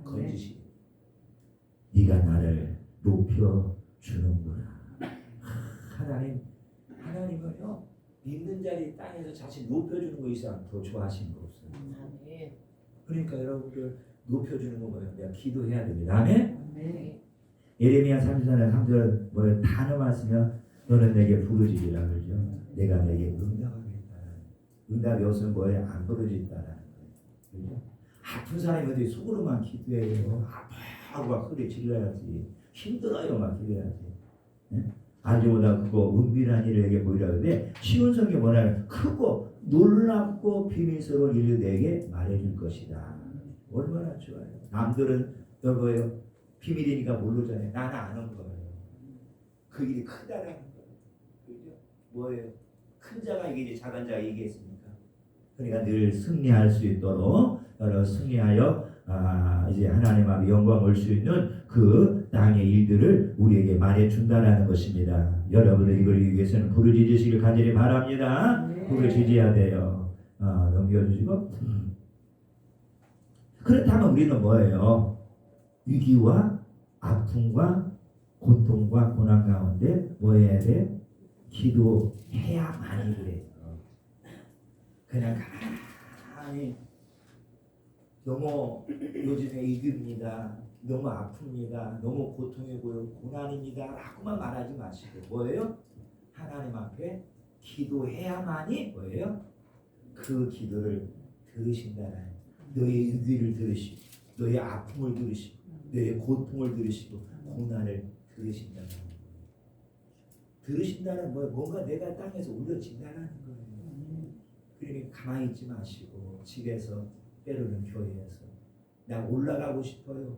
[SPEAKER 1] 건지시고 네가 나를 높여주는구나. 하나님은요 믿는 자리 땅에서 자신 높여주는 거 이상 더 좋아하시는 거 없어요. 그러니까 여러분들 높여주는 거 뭐예요? 내가 기도해야 됩니다. 아멘. 예레미야 34장 3절 뭐예요? 단어 맞으면 너는 내게 부르짖으라 그러죠. 내가 내게 응답하겠다. 응답이 없으면 뭐예요? 안 부르짖다라는 거예요. 그죠? 아픈 사람이 어디 속으로만 기도해요. 아파하고 막 소리 질러야지. 힘들어요 막 기도해야지. 네? 알지보다 크고 은밀한 일을 내게 보이라 그러는데 쉬운 성경이 뭐냐면 크고 놀랍고 비밀스러운 일을 내게 말해줄 것이다. 얼마나 좋아요. 남들은 뭐예요? 비밀이니까 모르잖아요. 나는 아는 거예요. 그 일이 크다라는 거예요. 그죠? 뭐예요? 큰 자가 이기지 작은 자가 이기겠습니까? 그러니까 늘 승리할 수 있도록 여러 승리하여 이제 하나님 앞에 영광 올 수 있는 그 땅의 일들을 우리에게 말해준다라는 것입니다. 여러분들 이걸 위기 위해서는 부르짖으시길 간절히 바랍니다. 부르짖어야 돼요. 넘겨주시고 그렇다면 우리는 뭐예요? 위기와 아픔과 고통과 고난 가운데 뭐 해야 돼? 기도해야만이 그래요. 그냥 가만히 너무 요즘에 위기입니다. 너무 아픕니다. 너무 고통이고요. 고난입니다. 라고만 말하지 마시고 뭐예요? 하나님 앞에 기도해야만이 뭐예요? 그 기도를 들으신다는 너의 위기를 들으시고 너의 아픔을 들으시고 너의 고통을 들으시고 고난을 들으신다는 거예요. 들으신다는 뭐 뭔가 내가 땅에서 울려진다는 거예요. 그러니까 가만히 있지 마시고 집에서 때로는 교회에서 나 올라가고 싶어요.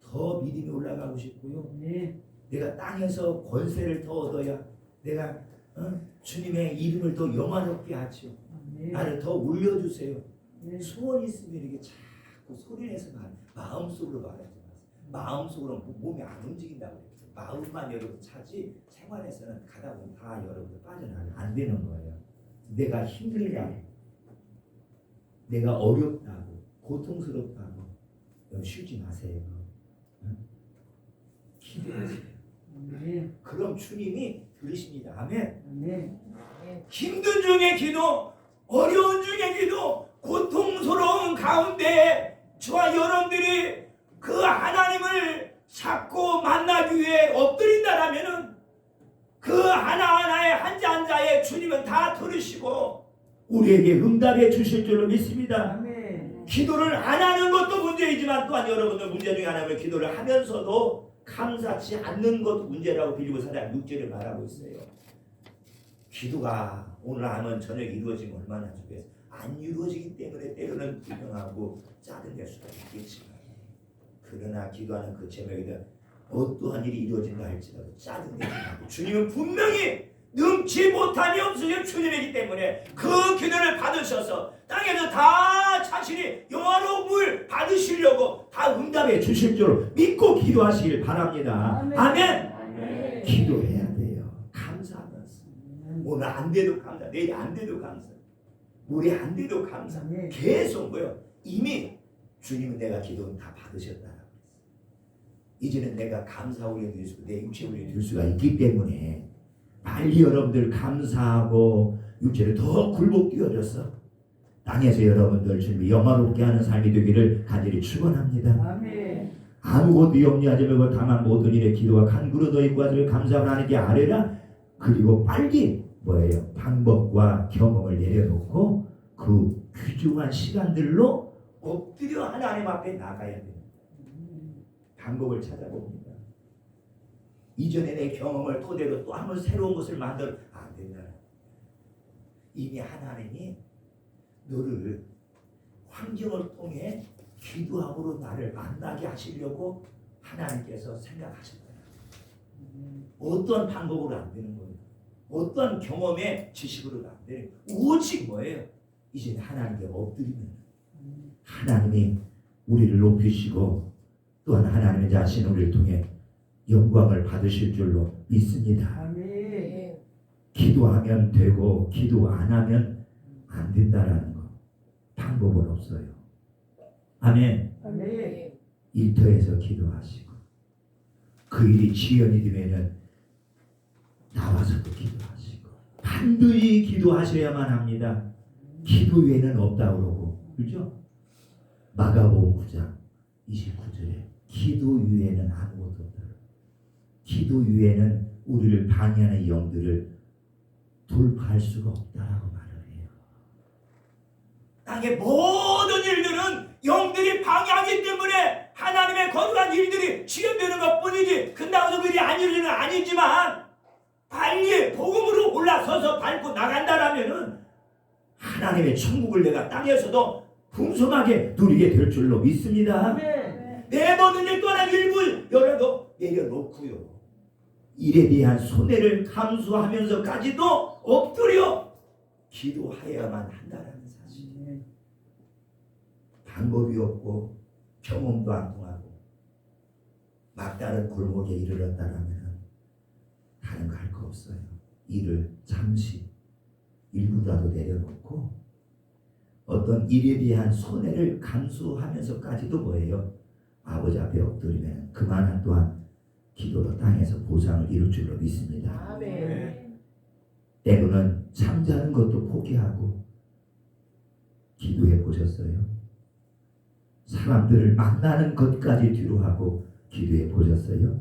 [SPEAKER 1] 더 믿음이 올라가고 싶고요. 내가 땅에서 권세를 더 얻어야 내가 주님의 이름을 더 영화롭게 하죠. 나를 더 올려주세요. 소원 있으면 이렇게 자꾸 소리내서 마음속으로 말하지 마세요. 마음속으로 몸이 안 움직인다고 그래요. 마음만 여러분 차지 생활에서는 가다 보면 다 여러분들 빠져나가면 안 되는 거예요. 내가 힘들다, 내가 어렵다고, 고통스럽다고 쉬지 마세요. 기도하세요. 그럼 주님이 들으십니다. 아멘. 힘든 중에 기도, 어려운 중에 기도, 고통스러운 가운데 저와 여러분들이 그 하나님을 찾고 만나기 위해 엎드린다라면은 그 하나하나의 한자 한자에 주님은 다 들으시고 우리에게 응답해 주실 줄로 믿습니다. 아멘. 기도를 안 하는 것도 문제이지만 또한 여러분들 문제 중에 하나는 기도를 하면서도 감사치 않는 것도 문제라고 빌리보 4장 6절에 말하고 있어요. 기도가 오늘 하면 저녁 이루어지면 얼마나 좋겠어요. 안 이루어지기 때문에 때로는 불평하고 짜증낼 수가 있겠지만 그러나 기도하는 그 제목에는 어떠한 일이 이루어진다 할지라도 짜증내지 말고 주님은 분명히 능치 못함이 없으신 주님이기 때문에 그 기도를 받으셔서 땅에서 다 자신이 영화로움을 받으시려고 다 응답해 주실 줄 믿고 기도하시길 바랍니다. 아멘. 기도해야 돼요. 감사하면서 오늘 안 돼도 감사, 내일 안 돼도 감사, 모레 안 돼도 감사. 계속 뭐요? 이미 주님은 내가 기도는 다 받으셨다. 이제는 내가 감사 올려드릴 수, 내 육체 올려드릴 수가 있기 때문에 빨리 여러분들 감사하고 육체를 더 굴복되어져서 땅에서 여러분들 주님이 영화롭게 하는 삶이 되기를 간절히 축원합니다. 아멘. 아무것도 염려하지 말고 다만 모든 일에 기도와 간구로 너희 구하기를 감사하고 하나님께 아뢰라. 그리고 빨리 뭐예요? 방법과 경험을 내려놓고 그 귀중한 시간들로 엎드려 하나님 앞에 나가야 돼요. 방법을 찾아봅니다. 이전에 내 경험을 토대로 또 한번 새로운 것을 만들 안 된다. 이미 하나님이 너를 환경을 통해 기도함으로 나를 만나게 하시려고 하나님께서 생각하셨다. 어떤 방법으로 안 되는 거예요. 어떤 경험의 지식으로도 안 되는 거예요. 오직 뭐예요? 이제 하나님께 엎드리면 하나님이 우리를 높이시고 또한 하나님의 자신 우리를 통해 영광을 받으실 줄로 믿습니다.
[SPEAKER 2] 아멘.
[SPEAKER 1] 기도하면 되고 기도 안 하면 안 된다라는 거 방법은 없어요. 아멘.
[SPEAKER 2] 아멘.
[SPEAKER 1] 일터에서 기도하시고 그 일이 지연이 되면은 나와서도 기도하시고 반드시 기도하셔야만 합니다. 기도 외에는 없다 그러고 그렇죠? 마가복음 9장 29절에 기도 외에는 아무것도 없다. 기도 외에는 우리를 방해하는 영들을 돌파할 수가 없다라고 말을 해요. 땅의 모든 일들은 영들이 방해하기 때문에 하나님의 거룩한 일들이 지연되는 것뿐이지 끝나고도 그 일이 안 이루어지는 아니지만 빨리 복음으로 올라서서 밟고 나간다라면은 하나님의 천국을 내가 땅에서도 풍성하게 누리게 될 줄로 믿습니다.
[SPEAKER 2] 아멘.
[SPEAKER 1] 내 모든 일 또한 일부 열어도 내려놓고요. 일에 대한 손해를 감수하면서까지도 엎드려 기도해야만 한다라는 사실. 방법이 없고 경험도 안 통하고 막다른 골목에 이르렀다라면 다른 거 할 거 없어요. 일을 잠시 일부라도 내려놓고 어떤 일에 대한 손해를 감수하면서까지도 뭐예요? 아버지 앞에 엎드리면 그만한 또한 기도로 땅에서 보상을 이룰 줄로 믿습니다.
[SPEAKER 2] 아멘.
[SPEAKER 1] 때로는 잠자는 것도 포기하고 기도해 보셨어요? 사람들을 만나는 것까지 뒤로 하고 기도해 보셨어요?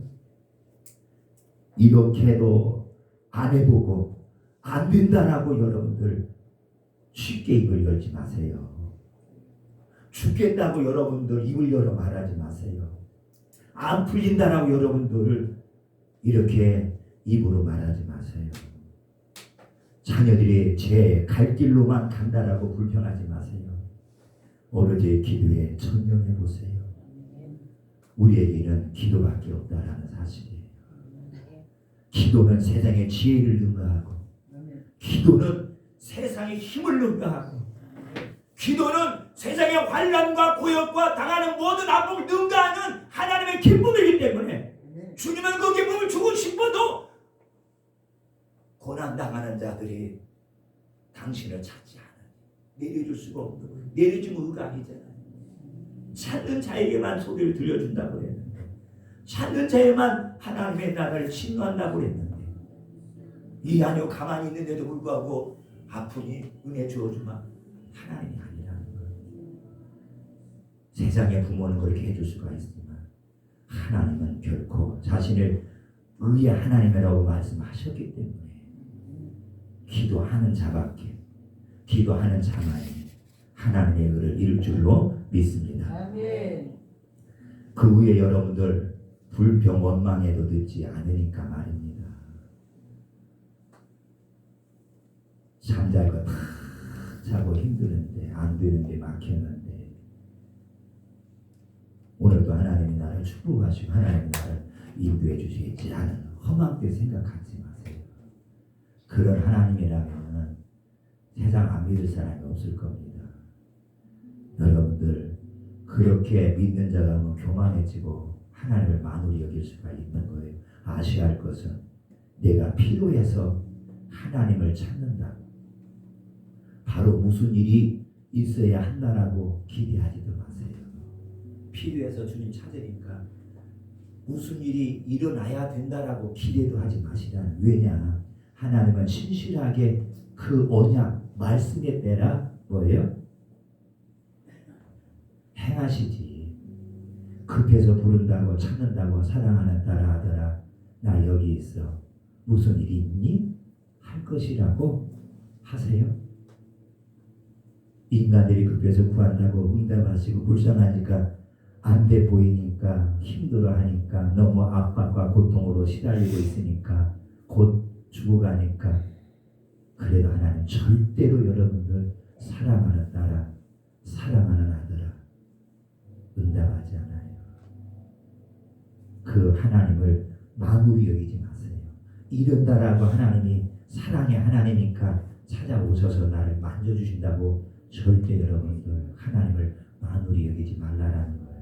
[SPEAKER 1] 이렇게도 안 해보고 안 된다라고 여러분들 쉽게 입을 열지 마세요. 죽겠다고 여러분들 입을 열어 말하지 마세요. 안 풀린다라고 여러분들 이렇게 입으로 말하지 마세요. 자녀들이 제 갈 길로만 간다라고 불평하지 마세요. 오로지 기도에 천명해 보세요. 우리에게는 기도밖에 없다라는 사실이에요. 기도는 세상의 지혜를 능가하고 기도는 세상의 힘을 능가하고 기도는 세상의 환난과 고역과 당하는 모든 아픔을 능가하는 하나님의 기쁨이기 때문에 주님은 그 기쁨을 주고 싶어도 고난당하는 자들이 당신을 찾지 않아요. 내려줄 수가 없는 거예요. 내려주면 의가 아니잖아요. 찾는 자에게만 소리를 들려준다고 했는데 찾는 자에만 하나님의 나라를 신뢰한다고 했는데 이 아니요 가만히 있는데도 불구하고 아프니 은혜 주어주마 하나님이 아니라는 거예요. 세상의 부모는 그렇게 해줄 수가 있지만 하나님은 결코 자신을 의의 하나님이라고 말씀하셨기 때문에 기도하는 자밖에 기도하는 자만이 하나님의 의를 이룰 줄로 믿습니다.
[SPEAKER 2] 아멘.
[SPEAKER 1] 그 후에 여러분들 불평 원망해도 늦지 않으니까 말입니다. 잠잘 거 다 자고 힘드는데 안 되는데 막혔는데 오늘도 하나님이 나를 축복하시고 하나님이 나를 인도해 주시겠지 하는 험하게 생각하지 마세요. 그런 하나님이라면 세상 안 믿을 사람이 없을 겁니다. 여러분들 그렇게 믿는 자가 뭐 교만해지고 하나님을 만홀히 여길 수가 있는 거예요. 아셔야 할 것은 내가 필요해서 하나님을 찾는다. 바로 무슨 일이 있어야 한다라고 기대하지도 마세요. 필요해서 주님 찾으니까 무슨 일이 일어나야 된다라고 기대도 하지 마시라는. 왜냐? 하나님은 신실하게 그 언약 말씀에 따라 뭐예요? 행하시지. 급해서 부른다고 찾는다고 사랑하는 딸아 아들아 나 여기 있어. 무슨 일이 있니? 할 것이라고 하세요. 인간들이 급해서 구한다고 응답하시고 불쌍하니까 안 돼 보이니까 힘들어하니까 너무 압박과 고통으로 시달리고 있으니까 곧 죽어가니까 그래도 하나님 절대로 여러분들 사랑하는 딸아 사랑하는 아들아 응답하지 않아요. 그 하나님을 마무리 여기지 마세요. 이런다라고 하나님이 사랑의 하나님이니까 찾아오셔서 나를 만져주신다고 절대 여러분들 하나님을 마무리 여기지 말라라는 거예요.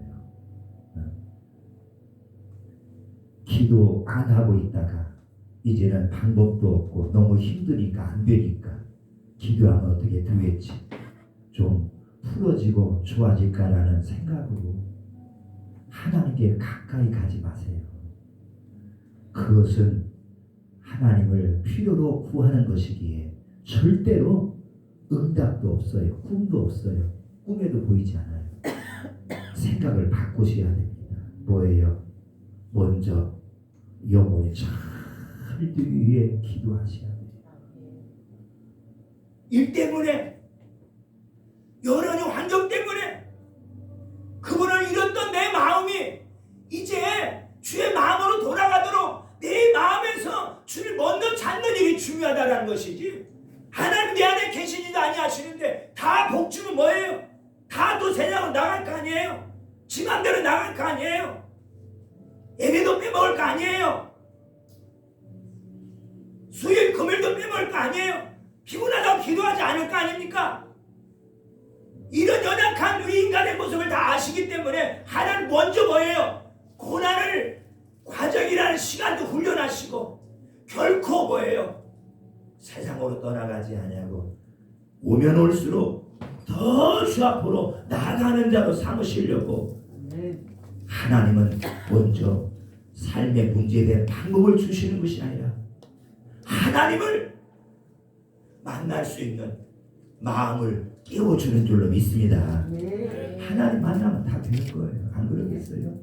[SPEAKER 1] 기도 안 하고 있다가 이제는 방법도 없고 너무 힘드니까 안 되니까 기도하면 어떻게 되겠지? 좀 풀어지고 좋아질까라는 생각으로 하나님께 가까이 가지 마세요. 그것은 하나님을 필요로 구하는 것이기에 절대로 응답도 없어요. 꿈도 없어요. 꿈에도 보이지 않아요. 생각을 바꾸셔야 됩니다. 뭐예요? 먼저 영혼이 잘 되기 위해 기도하셔야 돼요. 일 때문에, 여러 가지 환경 때문에 그분을 잃었던 내 마음이 이제 주의 마음으로 돌아가도록 내 마음에서 주를 먼저 찾는 일이 중요하다는 것이지. 하나님 내 안에 계시지도 아니하시는데 다 복주면 뭐예요? 다 또 세상으로 나갈 거 아니에요? 지 맘대로 나갈 거 아니에요? 예배도 빼먹을 거 아니에요? 수요일 금요일도 빼먹을 거 아니에요? 피곤하다고 기도하지 않을 거 아닙니까? 이런 연약한 우리 인간의 모습을 다 아시기 때문에 하나님 먼저 뭐예요? 고난을 과정이라는 시간도 훈련하시고 결코 뭐예요? 세상으로 떠나가지 아니하고 오면 올수록 더 주 앞으로 나아가는 자로 삼으시려고 하나님은 먼저 삶의 문제에 대한 방법을 주시는 것이 아니라 하나님을 만날 수 있는 마음을 깨워주는 줄로 믿습니다. 하나님 만나면 다 되는 거예요. 안 그러겠어요?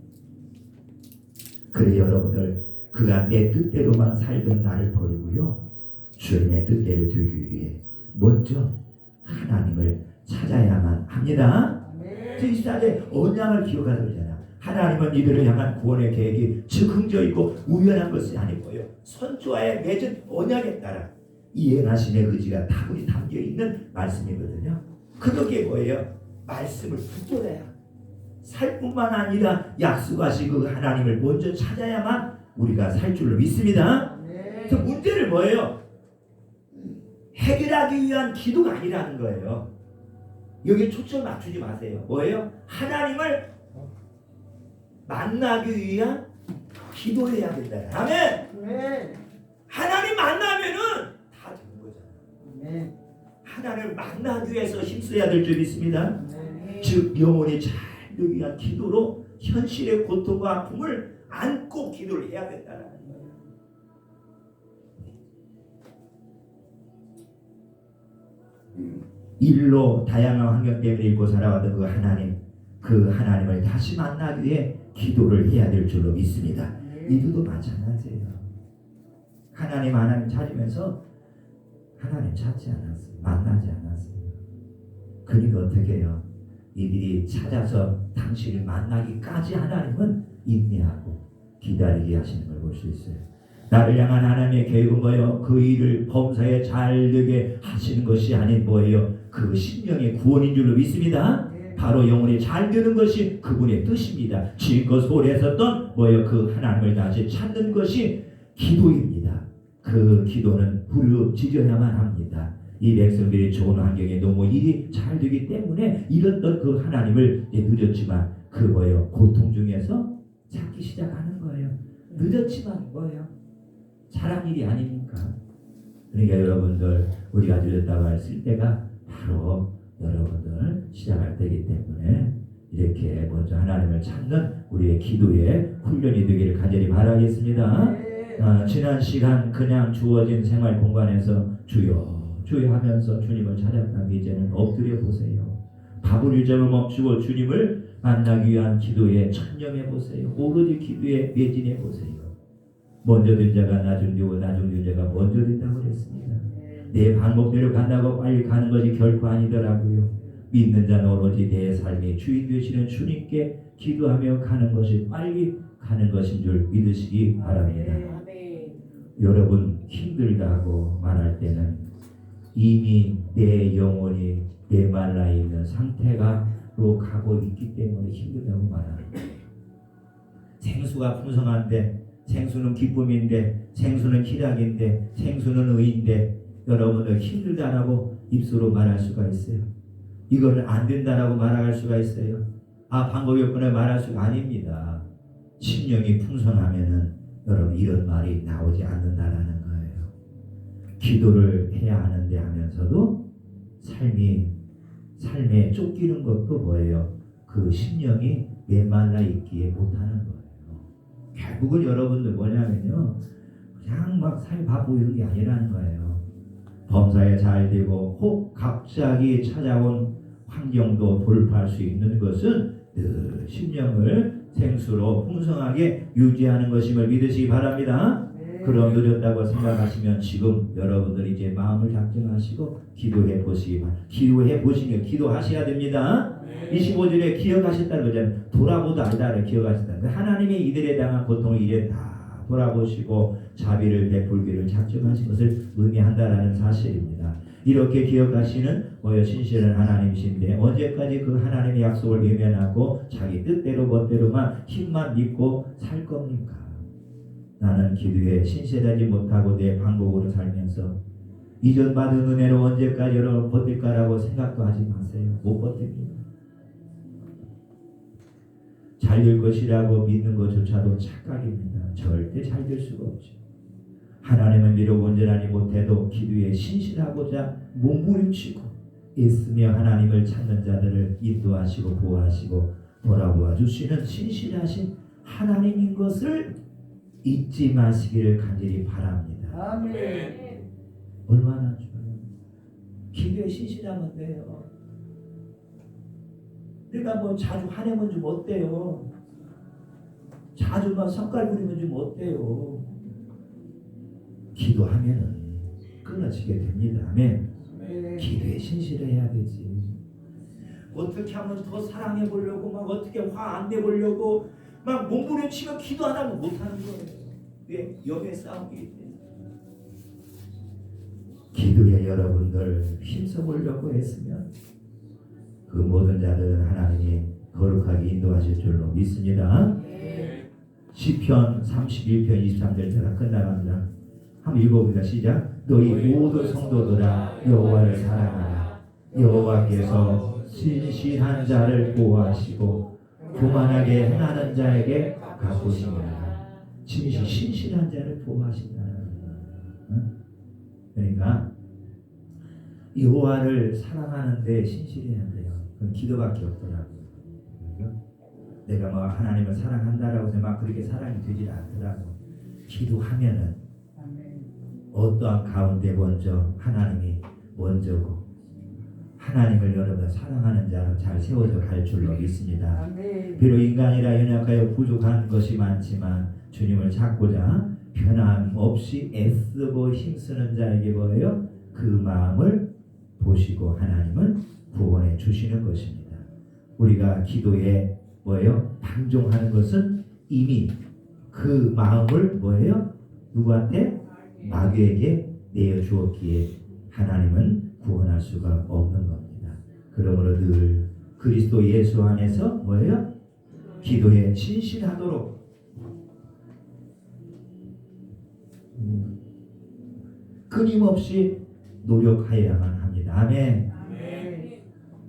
[SPEAKER 1] 그래 여러분들 그가 내 뜻대로만 살던 나를 버리고요 주님의 뜻대로 되기 위해 먼저 하나님을 찾아야만 합니다. 24절 언약을 기억하라 그러잖아. 하나님은 이들을 향한 구원의 계획이 즉흥적이고 우연한 것이 아니고요 선조와의 맺은 언약에 따라 이행하심의 의지가 다분히 담겨있는 말씀이거든요. 그게 뭐예요? 말씀을 붙들어야 살 뿐만 아니라 약속하신 그 하나님을 먼저 찾아야만 우리가 살 줄로 믿습니다. 그래서 문제를 뭐예요? 해결하기 위한 기도가 아니라는 거예요. 여기에 초점 맞추지 마세요. 뭐예요? 하나님을 만나기 위한 기도해야 된다. 아멘. 하나님 만나면은 다 되는 거잖아요. 하나님을 만나기 위해서 힘써야 될 줄 믿습니다. 즉 영혼이 잘 되기 위한 기도로 현실의 고통과 아픔을 안고 기도를 해야 된다는 거예요. 일로 다양한 환경 때문에 잃고 살아왔던 그 하나님을 다시 만나기 위해 기도를 해야 될 줄로 믿습니다. 이들도 마찬가지예요. 하나님 찾으면서 하나님 찾지 않았어요. 만나지 않았어요. 그러니까 어떻게 해요? 이들이 찾아서 당신을 만나기까지 하나님은 인내하고 기다리게 하시는 걸 볼 수 있어요. 나를 향한 하나님의 계획은 뭐예요? 그 일을 범사에 잘 되게 하시는 것이 아닌 뭐예요? 그 심령의 구원인 줄로 믿습니다. 바로 영혼이 잘 되는 것이 그분의 뜻입니다. 지금껏 소홀히 했었던 뭐예요? 그 하나님을 다시 찾는 것이 기도입니다. 그 기도는 부르짖어야만 합니다. 이 백성들이 좋은 환경에 너무 일이 잘 되기 때문에 잃었던 그 하나님을 늦었지만 그 뭐예요? 고통 중에서 찾기 시작하는 거예요. 늦었지만 뭐예요? 잘한 일이 아닙니까? 그러니까 여러분들 우리가 늦었다고 했을 때가 바로 여러분들 시작할 때이기 때문에 이렇게 먼저 하나님을 찾는 우리의 기도의 훈련이 되기를 간절히 바라겠습니다. 지난 시간 그냥 주어진 생활 공간에서 주여 주여 하면서 주님을 찾았다면 이제는 엎드려 보세요. 밥을 일정을 멈추고 주님을 만나기 위한 기도에 전념해 보세요. 오로지 기도에 매진해 보세요. 먼저 된 자가 나중 되고 나중 된 자가 먼저 된다고 그랬습니다. 내 방법대로 간다고 빨리 가는 것이 결코 아니더라고요. 믿는 자는 오로지 내 삶의 주인 되시는 주님께 기도하며 가는 것이 빨리 가는 것인 줄 믿으시기 바랍니다. 여러분 힘들다고 말할 때는 이미 내 영혼이 메말라 있는 상태가로 가고 있기 때문에 힘들다고 말합니다. 생수가 풍성한데 생수는 기쁨인데 생수는 희락인데 생수는 의인데 여러분들 힘들다라고 입술로 말할 수가 있어요. 이거는 안 된다라고 말할 수가 있어요. 방법이 없구나 말할 수가 아닙니다. 심령이 풍성하면은 여러분 이런 말이 나오지 않는다라는 거예요. 기도를 해야 하는데 하면서도 삶에 쫓기는 것도 뭐예요? 그 심령이 메말라 있기에 못하는 거예요. 결국은 여러분들 뭐냐면요, 그냥 막 삶이 바쁘고 이런 게 아니라는 거예요. 범사에 잘 되고 혹 갑자기 찾아온 환경도 돌파할 수 있는 것은 늘 심령을 생수로 풍성하게 유지하는 것임을 믿으시기 바랍니다. 그럼 늦었다고 생각하시면 지금 여러분들이 이제 마음을 작정하시고 기도해 보시기 바랍니다. 기도해 보시면 기도하셔야 됩니다. 25절에 기억하셨다는 거잖아요. 돌아보도 아니다. 기억하셨다는 거예요. 하나님의 이들에 대한 고통을 이제 다 돌아보시고 자비를 베풀기를 작정하신 것을 의미한다라는 사실입니다. 이렇게 기억하시는 신실한 하나님이신데 언제까지 그 하나님의 약속을 외면하고 자기 뜻대로 멋대로만 힘만 믿고 살 겁니까? 나는 기도에 신실하지 못하고 내 방법으로 살면서 이전 받은 은혜로 언제까지 여러분 버틸까라고 생각도 하지 마세요. 못 버팁니다. 잘 될 것이라고 믿는 것조차도 착각입니다. 절대 잘 될 수가 없죠. 하나님은 비록 온전하지 못해도 기도에 신실하고자 몸부림치고 애쓰며 하나님을 찾는 자들을 인도하시고 보호하시고 돌아보아 주시는 신실하신 하나님인 것을 잊지 마시기를 간절히 바랍니다.
[SPEAKER 2] 아멘.
[SPEAKER 1] 얼마나 좋아요. 기도에 신실하면 돼요. 내가 뭐 자주 화내면 좀 어때요? 자주 막 성깔 부리면 좀 어때요? 기도하면은 끊어지게 됩니다. 아멘. 기도에 신실해야 되지. 어떻게 하면 더 사랑해 보려고 막 어떻게 화 안 내 보려고 막 몸부림치면 기도 안 하면 못 하는 거예요. 왜? 영의 싸움이기 때문에. 기도에 여러분들 힘써 보려고 했으면 그 모든 자들은 하나님이 거룩하게 인도하실 줄로 믿습니다. 시편 31편 23절 제가 끝나갑니다. 한번 읽어봅니다. 시작. 너희 모든 성도들아 여호와를 사랑하라. 여호와께서 신실한 자를 보호하시고 교만하게 행하는 자에게 갚으시니라. 신실한 자를 보호하신다는 거예요. 그러니까 여호와를 사랑하는데 신실해야 돼요. 그건 기도밖에 없더라고요. 내가 뭐 하나님을 사랑한다라고 해서 막 그렇게 사랑이 되질 않더라고. 기도하면은 어떠한 가운데 먼저 하나님이 먼저고 하나님을 여러분 사랑하는 자로 잘 세워져 갈 줄로 믿습니다. 비록 인간이라 연약하여 부족한 것이 많지만 주님을 찾고자 변함없이 애쓰고 힘쓰는 자에게 뭐예요? 그 마음을 보시고 하나님은 구원해 주시는 것입니다. 우리가 기도에 뭐예요? 방종하는 것은 이미 그 마음을 뭐예요? 누구한테? 마귀에게 내어주었기에 하나님은 구원할 수가 없는 겁니다. 그러므로 늘 그리스도 예수 안에서 뭐예요? 기도에 신실하도록 끊임없이 노력하여야만 합니다. 아멘.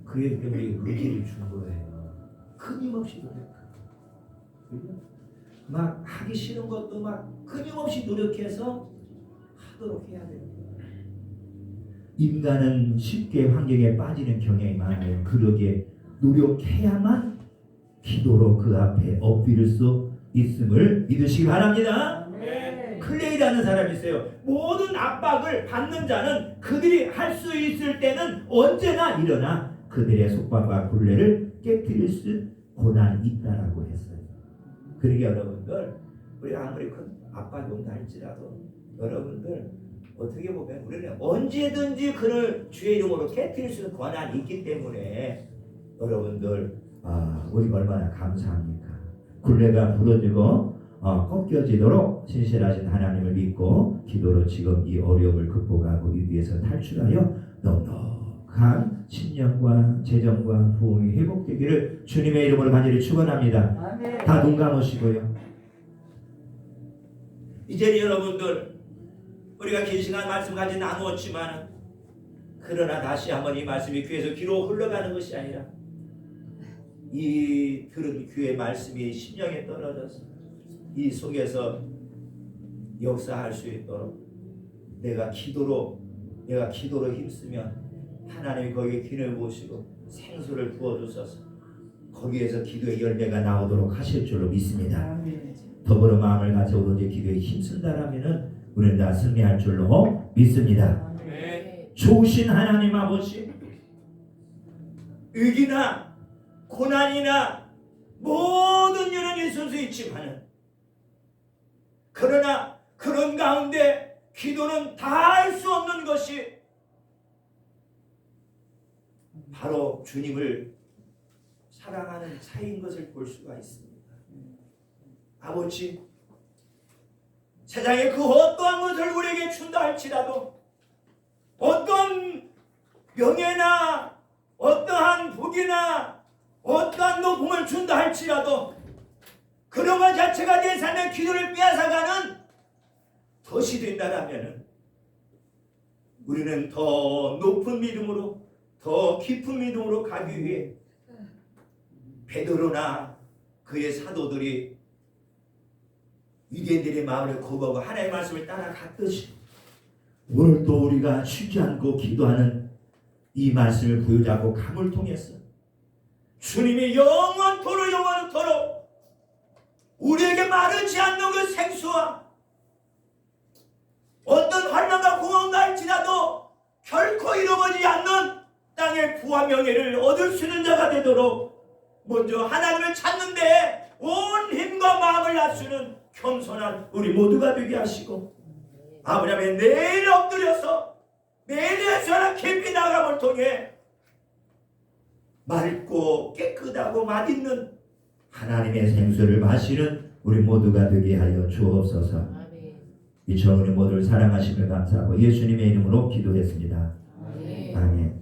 [SPEAKER 1] 그게 우리 의지를 준 거예요. 끊임없이 노력하고 막 하기 싫은 것도 막 끊임없이 노력해서 하도록 해야 돼요. 인간은 쉽게 환경에 빠지는 경향이 많아요. 그러기에 노력해야만 기도로 그 앞에 엎드릴 수 있음을 믿으시기 바랍니다. 클레이라는 사람이 있어요. 모든 압박을 받는 자는 그들이 할 수 있을 때는 언제나 일어나 그들의 속박과 굴레를 깨뜨릴 수 고난이 있다라고 했어요. 그러게 여러분들 우리 아무리 큰 압박이 온다 할지라도 여러분들 어떻게 보면 우리는 언제든지 그를 주의 이름으로 깨뜨릴 수 있는 권한이 있기 때문에 여러분들 우리가 얼마나 감사합니까? 굴레가 부러지고 꺾여지도록 신실하신 하나님을 믿고 기도로 지금 이 어려움을 극복하고 위기에서 탈출하여 넉넉한 신령과 재정과 부흥이 회복되기를 주님의 이름으로 간절히 축원합니다. 다 눈 감으시고요. 이제 여러분들 우리가 긴 시간 말씀까지 나누었지만 그러나 다시 한번 이 말씀이 귀에서 귀로 흘러가는 것이 아니라 이 들은 귀의 말씀이 심령에 떨어져서 이 속에서 역사할 수 있도록 내가 기도로 힘쓰면 하나님이 거기에 귀를 보시고 생수를 부어주셔서 거기에서 기도의 열매가 나오도록 하실 줄로 믿습니다. 더불어 마음을 가져 오로지 기도에 힘쓴다라면은 우리는 다 승리할 줄로 믿습니다. 좋으신 하나님 아버지, 위기나 고난이나 모든 일은 있을 수 있지만은 그러나 그런 가운데 기도는 다 할 수 없는 것이 바로 주님을 사랑하는 차이인 것을 볼 수가 있습니다. 아버지, 세상에 그 어떠한 것을 우리에게 준다 할지라도 어떤 명예나 어떠한 복이나 어떠한 높음을 준다 할지라도 그런 것 자체가 내 삶의 기도를 빼앗아가는 것이 된다라면 우리는 더 높은 믿음으로 더 깊은 믿음으로 가기 위해 베드로나 그의 사도들이 유대인들의 마음을 거부하고 하나님의 말씀을 따라갔듯이 오늘 또 우리가 쉬지 않고 기도하는 이 말씀을 부여잡고 감을 통해서 주님이 영원토록 우리에게 마르지 않는 그 생수와 어떤 환난과 공황가 할지라도 결코 잃어버리지 않는 땅의 부와 명예를 얻을 수 있는 자가 되도록 먼저 하나님을 찾는데 온 힘과 마음을 낮추는 겸손한 우리 모두가 되게 하시고 아버지 앞에 내일 엎드려서 내일에서는 깊이 나감을 통해 맑고 깨끗하고 맛있는 하나님의 생수를 마시는 우리 모두가 되게 하여 주옵소서. 이처럼 우리 모두를 사랑하시며 감사하고 예수님의 이름으로 기도했습니다. 아멘.